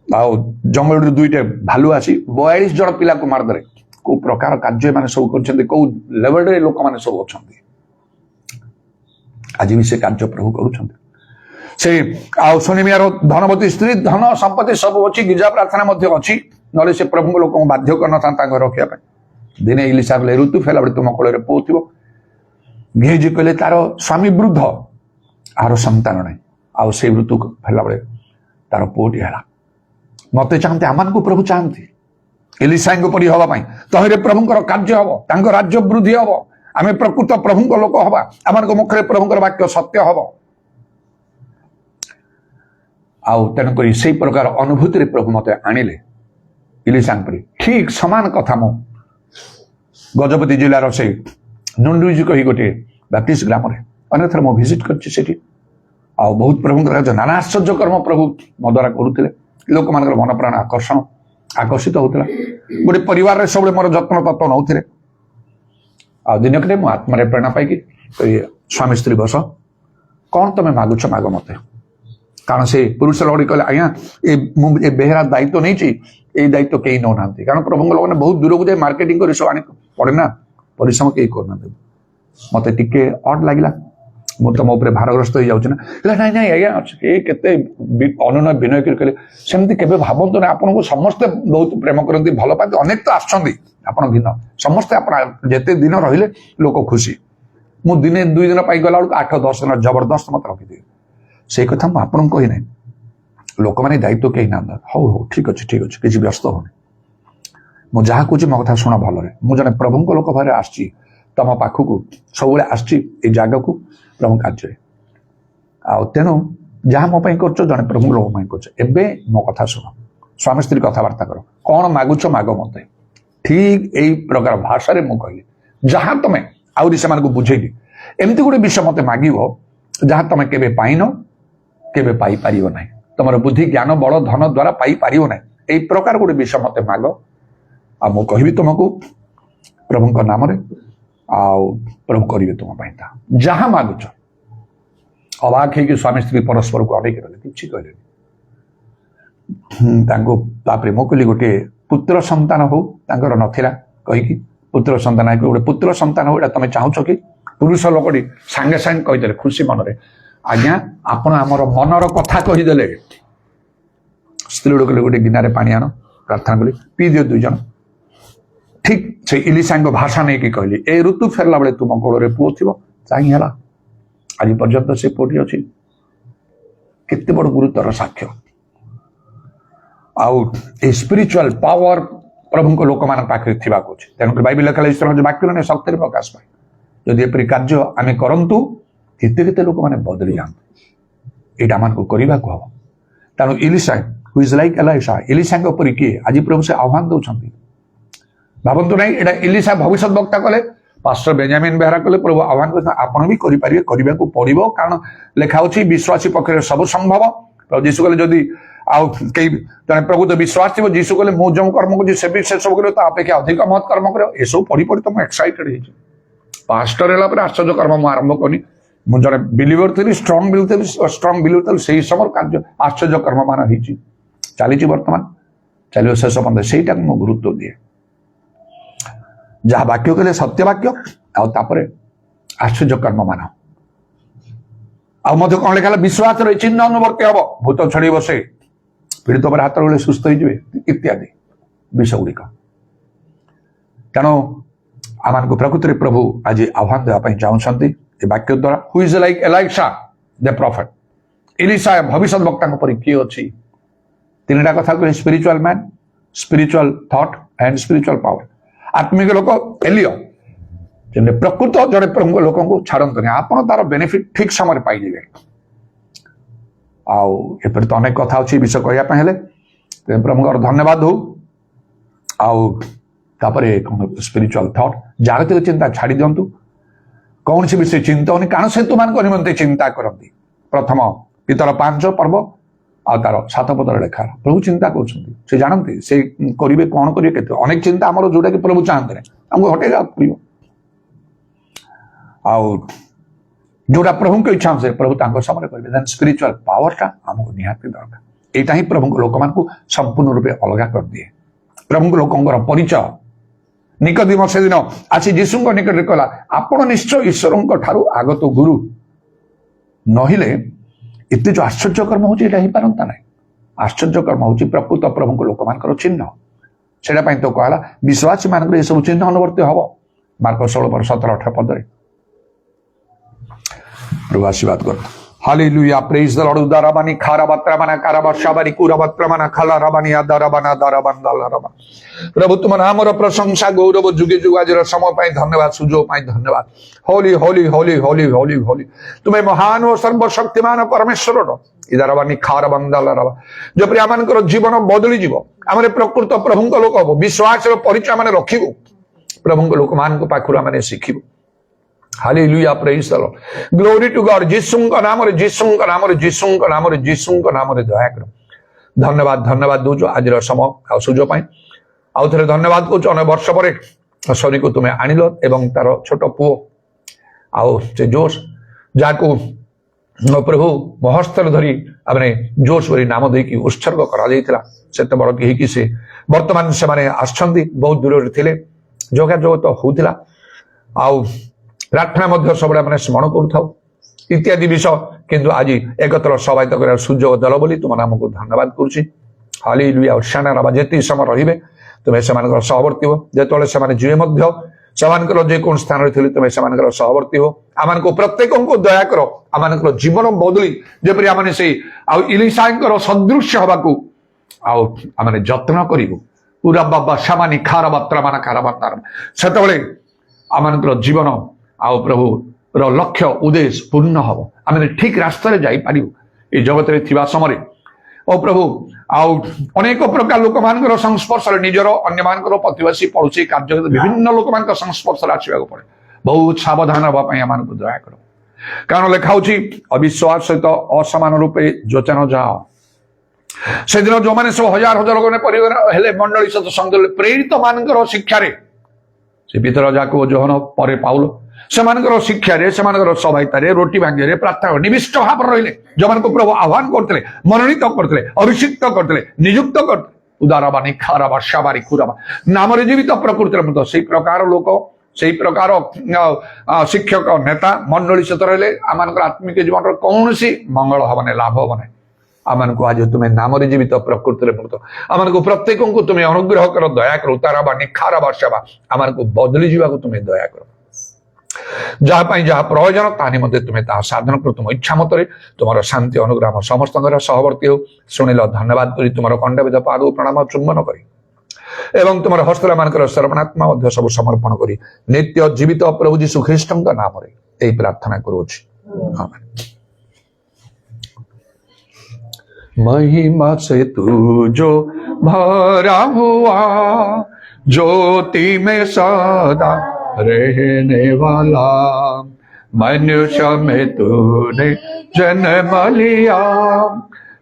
जंगल दुईटे भालू आसी 42 जन पिला को मारदे को प्रकार कार्य माने सब करछन्ति को लेवल रे लोक माने सब अछन्ति आज भी से कार्य प्रभु करूछन्ति से आ सोनिमियार धनवती स्त्री धन संपत्ति सब अछि गिजा प्रार्थना मध्य अछि नले से प्रभु लोक बाध्य करना था घर रखिया पे दिने इलिशा ले ऋतु फेला बडे तुम कोले रे पोथिबो गेजी कहले तार स्वामी वृद्ध आर संतान नहीं आउ से ऋतु फेला बडे तार पोटी हैला मते चाहते आमान को प्रभु चाहते इलिशा को परि हवा पाई तहरे प्रभुंकर कार्य हबो तांको राज्य वृद्धि हबो आमे प्रकृत प्रभुंक लोक हबा आमान को मुखरे प्रभुंकर वाक्य सत्य हबो आउ तेन करी सेही प्रकार अनुभूति रे प्रभु मते आनिले इलिशा परि ठीक समान कथा मो गजपति जिलार से नुंडुजी कही गोटे बैप्टिस्ट ग्राम रे अनेक थर मो विजिट करछि सेठी आ बहुत प्रभुंकर जो नाना आश्चर्य कर्म प्रभु मो द्वारा करुथिले लोक मानकर मन प्राण आकर्षित होता गोटे परिवार रे सब मोर जत्न तत्व नौथिले आ दिनकटे मो आत्मा प्रेरणा पाई स्वामी स्त्री बस कौन तुम मागुछ माग मते कारण से पुरुष लड़ी कहले आज्ञा ए बेहरा दायित्व नहीं ये दायित्व कहीं नौ ना कारण प्रभु लोग बहुत दूर को जाए मार्केटिंग कर सब आने पड़े ना परिश्रम कहीं करना मत टिके अड लगे मुझे मो भारग्रस्त हो जाऊँ ना नाई नाई आज्ञा केते अनुनय विनय कर सेमती केबे भावतु ना आपन को समस्ते बहुत प्रेम करती भल पाती अनेक तो आछंती आपन भिन्न समस्ते आपन जेते दिन रहिले लोक खुशी मु दिने 2 दिन पाई गला 8-10 दिन जबरदस्त मत रखी दिए से कथा मु आपन कहि नै लोक माने दायित्व कहीं ना हो ठीक अच्छे किसी व्यस्त होने मु जहाँ कहे मो कथा शुण भल मु जने प्रभु लोक भाई आसी तम पाखक सब आसी जगह को प्रभु कार्य तेणु जहाँ मो कर जड़े प्रभु लोक कर मो कथा शुण स्वामी स्त्री कथबार्ता कर कौन मागुच माग मत ठीक यही प्रकार भाषा मुझे कहली जहाँ तुम आहरी से बुझेली एमती गोटे विषय मत माग जहाँ तुम केबे पाइन केबे पाई पारिबो नहीं तुम बुद्धि ज्ञान बल धन द्वारा पाई पारिबो नहीं यही प्रकार गोटे विषय मत माग आ मु कहबी तुमको प्रभु नाम प्रभु करेंगे तुम जहाँ मागुच अबाक है कि स्वामी स्त्री परस्पर को अनेक रहे कि कहले मु कहली गोटे पुत्र संतान हो नाला कहीकि पुत्र संतान गोटे पुत्र संतान हो तुम चाहूच कि पुरुष लोकटी सांगे सांगे कहीदे खुशी मन में आज्ञा आपण आमर मनर कथा कहीदे स्त्री लोक गोटे गिनारे पानी आण प्रार्थना कली पी दियो 2 जन ठीक से इलिशा भाषा नहीं कि कहली ए ऋतु फेरला बेले तुम कोल पुओ थी चाहिए आज पर्यंत से पुटी अच्छी केते बड़ गुरुतर साक्ष्य आउ स्पिरिचुअल पावर प्रभु को लोक मान पाखे थिबा को तेणुक बाइबल लेखा ईश्वर वाक्य ने शक्ति प्रकाश पाए जदि एपरी कार्य आम करंतु केते केते लोक माने बदली जाते एटा मान को करबा को हम तेणु इलिशा हु इज लाइक एलिशा इलिशा के ऊपर किए आज प्रभु से आह्वान दउछंती भावतु नहीं एटा इलिशा भविष्य वक्ता कले पास्टर बेंजामिन बेहरा कले प्रभु आह्वान कर आपण भी करि पारिबे करबा को पड़िबो कारण लेखा होछि विश्वासी पक्षरे सब संभव प्रभु यीशु कले जदि ଆଉ କେହି ଜଣେ ପ୍ରକୃତ ବିଶ୍ୱାସ ଥିବ ଯୀଶୁ କହିଲେ ମୁଁ ଯେଉଁ କର୍ମ କରୁଛି ସେ ବି ସେସବୁ କରିବ ତା ଅପେକ୍ଷା ଅଧିକ ମହତ୍ କର୍ମ କରିବ। ଏସବୁ ପଢି ପଢି ତ ମୁଁ ଏକ୍ସାଇଟେଡ୍ ହେଇଛି। ପାଷ୍ଟର ହେଲା ପରେ ଆଶ୍ଚର୍ଯ୍ୟ କର୍ମ ମୁଁ ଆରମ୍ଭ କଲି। ମୁଁ ଜଣେ ବିଲିଭର ଥିଲି, ଷ୍ଟ୍ରଙ୍ଗ ବିଲିଭର ଥିଲି। ସେଇ ସମୟର କାର୍ଯ୍ୟ ଆଶ୍ଚର୍ଯ୍ୟ କର୍ମ ମାନ ହେଇଛି, ଚାଲିଛି, ବର୍ତ୍ତମାନ ଚାଲିବ ଶେଷ ପର୍ଯ୍ୟନ୍ତ। ସେଇଟାକୁ ମୁଁ ଗୁରୁତ୍ୱ ଦିଏ। ଯାହା ବାକ୍ୟ କହିଲେ ସତ୍ୟ ବାକ୍ୟ, ଆଉ ତାପରେ ଆଶ୍ଚର୍ଯ୍ୟ କର୍ମ ମାନ। ଆଉ ମଧ୍ୟ କଣ ଲେଖା ହେଲା, ବିଶ୍ୱାସର ଏ ଚିହ୍ନ ଅନୁବର୍ତ୍ତୀ ହବ, ଭୂତ ଛଡେଇ ବସେ, ପୀଡ଼ିତ ପରେ ହାତ ବେଳେ ସୁସ୍ଥ ହେଇଯିବେ, ଇତ୍ୟାଦି ବିଷୟ ଗୁଡ଼ିକ। ତେଣୁ ଆମମାନଙ୍କୁ ପ୍ରକୃତିରେ ପ୍ରଭୁ ଆଜି ଆହ୍ୱାନ ଦେବା ପାଇଁ ଚାହୁଁଛନ୍ତି ଏ ବାକ୍ୟ ଦ୍ୱାରା। Who is like Elisha the prophet, Elisha ଭବିଷ୍ୟତ ବକ୍ତାଙ୍କ ପରି କିଏ ଅଛି? ତିନିଟା କଥା କହିଲେ, spiritual man, spiritual thought and spiritual power. ଆତ୍ମିକ ଲୋକ ଏଲିୟ, ଯେମିତି ପ୍ରକୃତ ଜଣେ ପ୍ରଭୁଙ୍କ ଲୋକଙ୍କୁ ଛାଡ଼ନ୍ତୁନି, ଆପଣ ତାର ବେନିଫିଟ ଠିକ ସମୟରେ ପାଇଯିବେ। ଆଉ ଏପରି ତ ଅନେକ କଥା ଅଛି ବିଷୟ କହିବା ପାଇଁ ହେଲେ, ପ୍ରଭୁଙ୍କର ଧନ୍ୟବାଦ ହଉ। ଆଉ ତାପରେ ସ୍ପିରିଚୁଆଲ ଥଟ୍, ଜାଗତିକ ଚିନ୍ତା ଛାଡ଼ି ଦିଅନ୍ତୁ, କୌଣସି ବିଷୟ ଚିନ୍ତା ହଉନି, କାରଣ ସେ ତୁମାନଙ୍କ ନିମନ୍ତେ ଚିନ୍ତା କରନ୍ତି। ପ୍ରଥମ ପିତର 5 ପର୍ବ ଆଉ ତାର 7 ପଦରେ ଲେଖା, ପ୍ରଭୁ ଚିନ୍ତା କରୁଛନ୍ତି, ସେ ଜାଣନ୍ତି ସେ କରିବେ, କଣ କରିବେ, କେତେ ଅନେକ ଚିନ୍ତା ଆମର ଯୋଉଟା କି ପ୍ରଭୁ ଚାହାନ୍ତି ନାହିଁ, ଆମକୁ ହଟେଇବାକୁ ପଡିବ। ଆଉ ଯୋଉଟା ପ୍ରଭୁଙ୍କ ଇଚ୍ଛା ସେ ପ୍ରଭୁ ତାଙ୍କ ସମୟରେ କରିବେ। ଦେନ୍ ସ୍ପିରିଚୁଆଲ ପାୱାରଟା ଆମକୁ ନିହାତି ଦରକାର। ଏଇଟା ହିଁ ପ୍ରଭୁଙ୍କ ଲୋକମାନଙ୍କୁ ସମ୍ପୂର୍ଣ୍ଣ ରୂପେ ଅଲଗା କରିଦିଏ। ପ୍ରଭୁଙ୍କ ଲୋକଙ୍କର ପରିଚୟ। ନିକୋଦିମ ସେଦିନ ଆସି ଯୀଶୁଙ୍କ ନିକଟରେ କହିଲା, ଆପଣ ନିଶ୍ଚୟ ଈଶ୍ୱରଙ୍କ ଠାରୁ ଆଗତ ଗୁରୁ, ନହେଲେ ଏତେ ଯୋଉ ଆଶ୍ଚର୍ଯ୍ୟ କର୍ମ ହଉଛି ଏଇଟା ହେଇପାରନ୍ତା ନାହିଁ। ଆଶ୍ଚର୍ଯ୍ୟ କର୍ମ ହଉଛି ପ୍ରକୃତ ପ୍ରଭୁଙ୍କ ଲୋକମାନଙ୍କର ଚିହ୍ନ। ସେଇଟା ପାଇଁ ତ କହିଲା ବିଶ୍ୱାସୀ ମାନଙ୍କର ଏସବୁ ଚିହ୍ନ ଅନୁବର୍ତ୍ତୀ ହବ, ମାର୍କ 16:17-18 ପଦରେ। ପ୍ରଭୁ ଆଶୀର୍ବାଦ କରନ୍ତୁ। ହାଲେଲୁୟା, ପ୍ରେଜ ଦ ଲର୍ଡ। ଉଦାରବାନି ଖାରାବାତ୍ରାମାନା କାରାବାଶାବାରି କୁରାବାତ୍ରାମାନା ଖାଲାରାବାନି ଆଦାରାବାନା ଦାରାବାନ୍ଦାଲାରାବା। ପ୍ରଭୁ ତୁମ ନାମର ପ୍ରଶଂସା ଗୌରବ ଯୁଗେ ଯୁଗ। ଆଜିର ସମୟ ପାଇଁ ଧନ୍ୟବାଦ, ସୁଯୋଗ ପାଇଁ ଧନ୍ୟବାଦ। ହୋଲି ହୋଲି ହୋଲି ହୋଲି ହୋଲି ହୋଲି, ତୁମେ ମହାନ ଓ ସର୍ବଶକ୍ତିମାନ ପରମେଶ୍ୱରର ଇଦାରାବାନି ଖାରାବାନ୍ଦାଲାରାବା। ଯେପରି ଆମମାନଙ୍କର ଜୀବନ ବଦଳିଯିବ, ଆମେ ପ୍ରକୃତ ପ୍ରଭୁଙ୍କ ଲୋକ ହବ, ବିଶ୍ୱାସର ପରିଚୟ ଆମେ ରଖିବୁ, ପ୍ରଭୁଙ୍କ ଲୋକମାନଙ୍କ ପାଖରୁ ଆମେ ଶିଖିବୁ। Hallelujah, praise the Lord. Glory to God. ଯୀଶୁଙ୍କ ନାମରେ, ଯୀଶୁଙ୍କ ନାମରେ, ଯୀଶୁଙ୍କ ନାମରେ, ଯୀଶୁଙ୍କ ନାମରେ ଦୟାକର। ଧନ୍ୟବାଦ, ଧନ୍ୟବାଦ ଦଉଛୁ ଆଜିର ସମୟ ଆଉ ସୁଯୋଗ ପାଇଁ। ଆଉ ଥରେ ଧନ୍ୟବାଦ କରୁଛୁ, ଅନେକ ବର୍ଷ ପରେ ଶରୀରକୁ ତୁମେ ଆଣିଲ ଏବଂ ତାର ଛୋଟ ପୁଅ ଆଉ ସେ ଜୋଶ, ଯାହାକୁ ପ୍ରଭୁ ମହସ୍ତରେ ଧରି ଆମେ ଜୋଶ କରି ନାମ ଦେଇକି ଉତ୍ସର୍ଗ କରାଯାଇଥିଲା, ସେତେ ବଡ ହେଇକି ସେ ବର୍ତ୍ତମାନ ସେମାନେ ଆସିଛନ୍ତି। ବହୁତ ଦୂରରେ ଥିଲେ, ଯୋଗାଯୋଗ ତ ହଉଥିଲା, ଆଉ ପ୍ରାର୍ଥନା ମଧ୍ୟ ସବୁବେଳେ ମାନେ ସ୍ମରଣ କରୁଥାଉ, ଇତ୍ୟାଦି ବିଷୟ। କିନ୍ତୁ ଆଜି ଏକତ୍ର ସହାୟତା କରିବାର ସୁଯୋଗ ଦେଲ ବୋଲି ତୁମ ନାମକୁ ଧନ୍ୟବାଦ କରୁଛି। ହାଲେଲୁୟା, ଉତ୍ସାହ ରାବା। ଯେତିକି ସମୟ ରହିବେ ତୁମେ ସେମାନଙ୍କର ସହବର୍ତ୍ତୀ ହୁଅ, ଯେତେବେଳେ ସେମାନେ ଯିବେ ମଧ୍ୟ ସେମାନଙ୍କର ଯେକୌଣସି ସ୍ଥାନରେ ଥିଲେ ତୁମେ ସେମାନଙ୍କର ସହବର୍ତ୍ତୀ ହୁଅ। ଆମମାନଙ୍କୁ ପ୍ରତ୍ୟେକଙ୍କୁ ଦୟା କର, ଆମମାନଙ୍କର ଜୀବନ ବଦଳି ଯେପରି ଆମେ ସେଇ ଆଉ ଇଲିଶାଙ୍କର ସଦୃଶ୍ୟ ହବାକୁ ଆଉ ଆମେ ଯତ୍ନ କରିବୁ। ପୁରା ବାବା ସାମାନି ଖାରାବାତ୍ରାମାନା କାରାବାତ୍ରା, ସେତେବେଳେ ଆମମାନଙ୍କର ଜୀବନ ଆଉ ପ୍ରଭୁର ଲକ୍ଷ୍ୟ ଉଦ୍ଦେଶ୍ୟ ପୂର୍ଣ୍ଣ ହବ, ଆମେ ଠିକ ରାସ୍ତାରେ ଯାଇପାରିବୁ ଏ ଜଗତରେ ଥିବା ସମୟରେ। ଓ ପ୍ରଭୁ, ଆଉ ଅନେକ ପ୍ରକାର ଲୋକମାନଙ୍କର ସଂସ୍ପର୍ଶରେ, ନିଜର ଅନ୍ୟମାନଙ୍କର ପ୍ରତିବାସୀ ପଡୋଶୀ କାର୍ଯ୍ୟ ବିଭିନ୍ନ ଲୋକମାନଙ୍କ ସଂସ୍ପର୍ଶରେ ଆସିବାକୁ ପଡେ। ବହୁତ ସାବଧାନ ହେବା ପାଇଁ ଆମମାନଙ୍କୁ ଦୟା କର, କାରଣ ଲେଖା ହଉଛି ଅବିଶ୍ୱାସ ସହିତ ଅସମାନ ରୂପେ ଯୋଚନ ଯାଅ। ସେଦିନ ଯୋଉମାନେ ସବୁ ହଜାର ହଜାର ଲୋକ ପରିବାର ହେଲେ ମଣ୍ଡଳୀ ସହିତ ସଂଘ ପ୍ରେରିତ ମାନଙ୍କର ଶିକ୍ଷାରେ, ସେ ପିତର ଯାକୋବ ଯୋହନ ପରେ ପାଉଲ, ସେମାନଙ୍କର ଶିକ୍ଷାରେ, ସେମାନଙ୍କର ସହାୟତାରେ, ରୋଟି ଭାଙ୍ଗିରେ, ପ୍ରାର୍ଥନା ନିବିଷ୍ଟ ଭାବରେ ରହିଲେ। ଯୋଉମାନଙ୍କୁ ପ୍ରଭୁ ଆହ୍ୱାନ କରୁଥିଲେ, ମନୋନୀତ କରୁଥିଲେ, ଅଭିଷିକ୍ତ କରୁଥିଲେ, ନିଯୁକ୍ତ କରୁଥିଲେ, ଉଦାରବାନି ଖାରାବା ସାବାରି କୁରାବା ନାମରେ ଜୀବିତ ପ୍ରକୃତିର ମଧ୍ୟ ସେଇ ପ୍ରକାର ଲୋକ, ସେଇ ପ୍ରକାର ଶିକ୍ଷକ, ନେତା ମଣ୍ଡଳୀ ସହିତ ରହିଲେ ଆମମାନଙ୍କର ଆତ୍ମିକ ଜୀବନର କୌଣସି ମଙ୍ଗଳ ହବ ନାହିଁ, ଲାଭ ହବ ନାହିଁ। ଆମମାନଙ୍କୁ ଆଜି ତୁମେ ନାମରେ ଜୀବିତ ପ୍ରକୃତିରେ ମୃତ ଆମମାନଙ୍କୁ ପ୍ରତ୍ୟେକଙ୍କୁ ତୁମେ ଅନୁଗ୍ରହ କର, ଦୟା କର। ଉତାରାବା ନିଖାରାବା ସେବା ଆମମାନଙ୍କୁ ବଦଳି ଯିବାକୁ ତୁମେ ଦୟା କର। ଯାହା ପାଇଁ ଯାହା ପ୍ରয়োଜନ ତାହା ନିମନ୍ତେ ତୁମେ ତାହା ସାଧନ କର, ତୁମ ଇଚ୍ଛା ମତରେ। ତୁମର ଶାନ୍ତି ଅନୁଗ୍ରହ ଆମ ସମସ୍ତଙ୍କର ସହବର୍ତ୍ତୀ ହେଉ। ଶୁଣିଲ ଧନ୍ୟବାଦ କରି ତୁମର ଖଣ୍ଡବିଧ ପାଦକୁ ପ୍ରଣାମ ଚୁମ୍ବନ କରି ଏବଂ ତୁମର ହସ୍ତଲା ମାନଙ୍କର ସର୍ବାତ୍ମା ମଧ୍ୟ ସବୁ ସମର୍ପଣ କରି ନିତ୍ୟ ଜୀବିତ ପ୍ରଭୁ ଯୀଶୁ ଖ୍ରୀଷ୍ଟଙ୍କ ନାମରେ ଏହି ପ୍ରାର୍ଥନା କରୁଅଛି, ଆମେନ୍। महिमा से तू जो भरा हुआ, ज्योति में सदा रहने वाला, मनुष्य में तूने जन्म लिया,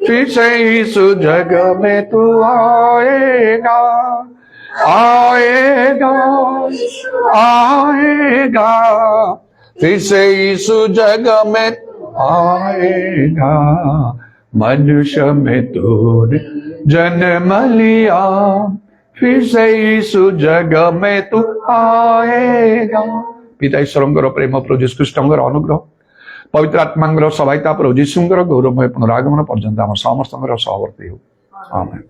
फिर से इस जग में तू आएगा, आएगा, आएगा, फिर से इस जग में आएगा। मनुष्य में तूने जन्म लिया, फिर से इस जग में तू आएगा। पिता ईश्वरंकर प्रेम, प्रभु यीशु ख्रीष्टंकर अनुग्रह, पवित्र आत्मांगर सहायता, प्रभु यीशुंकर गौरवमय पुनरागमन पर्यंत आम समस्तंकर सहवर्ती हो। आमेन।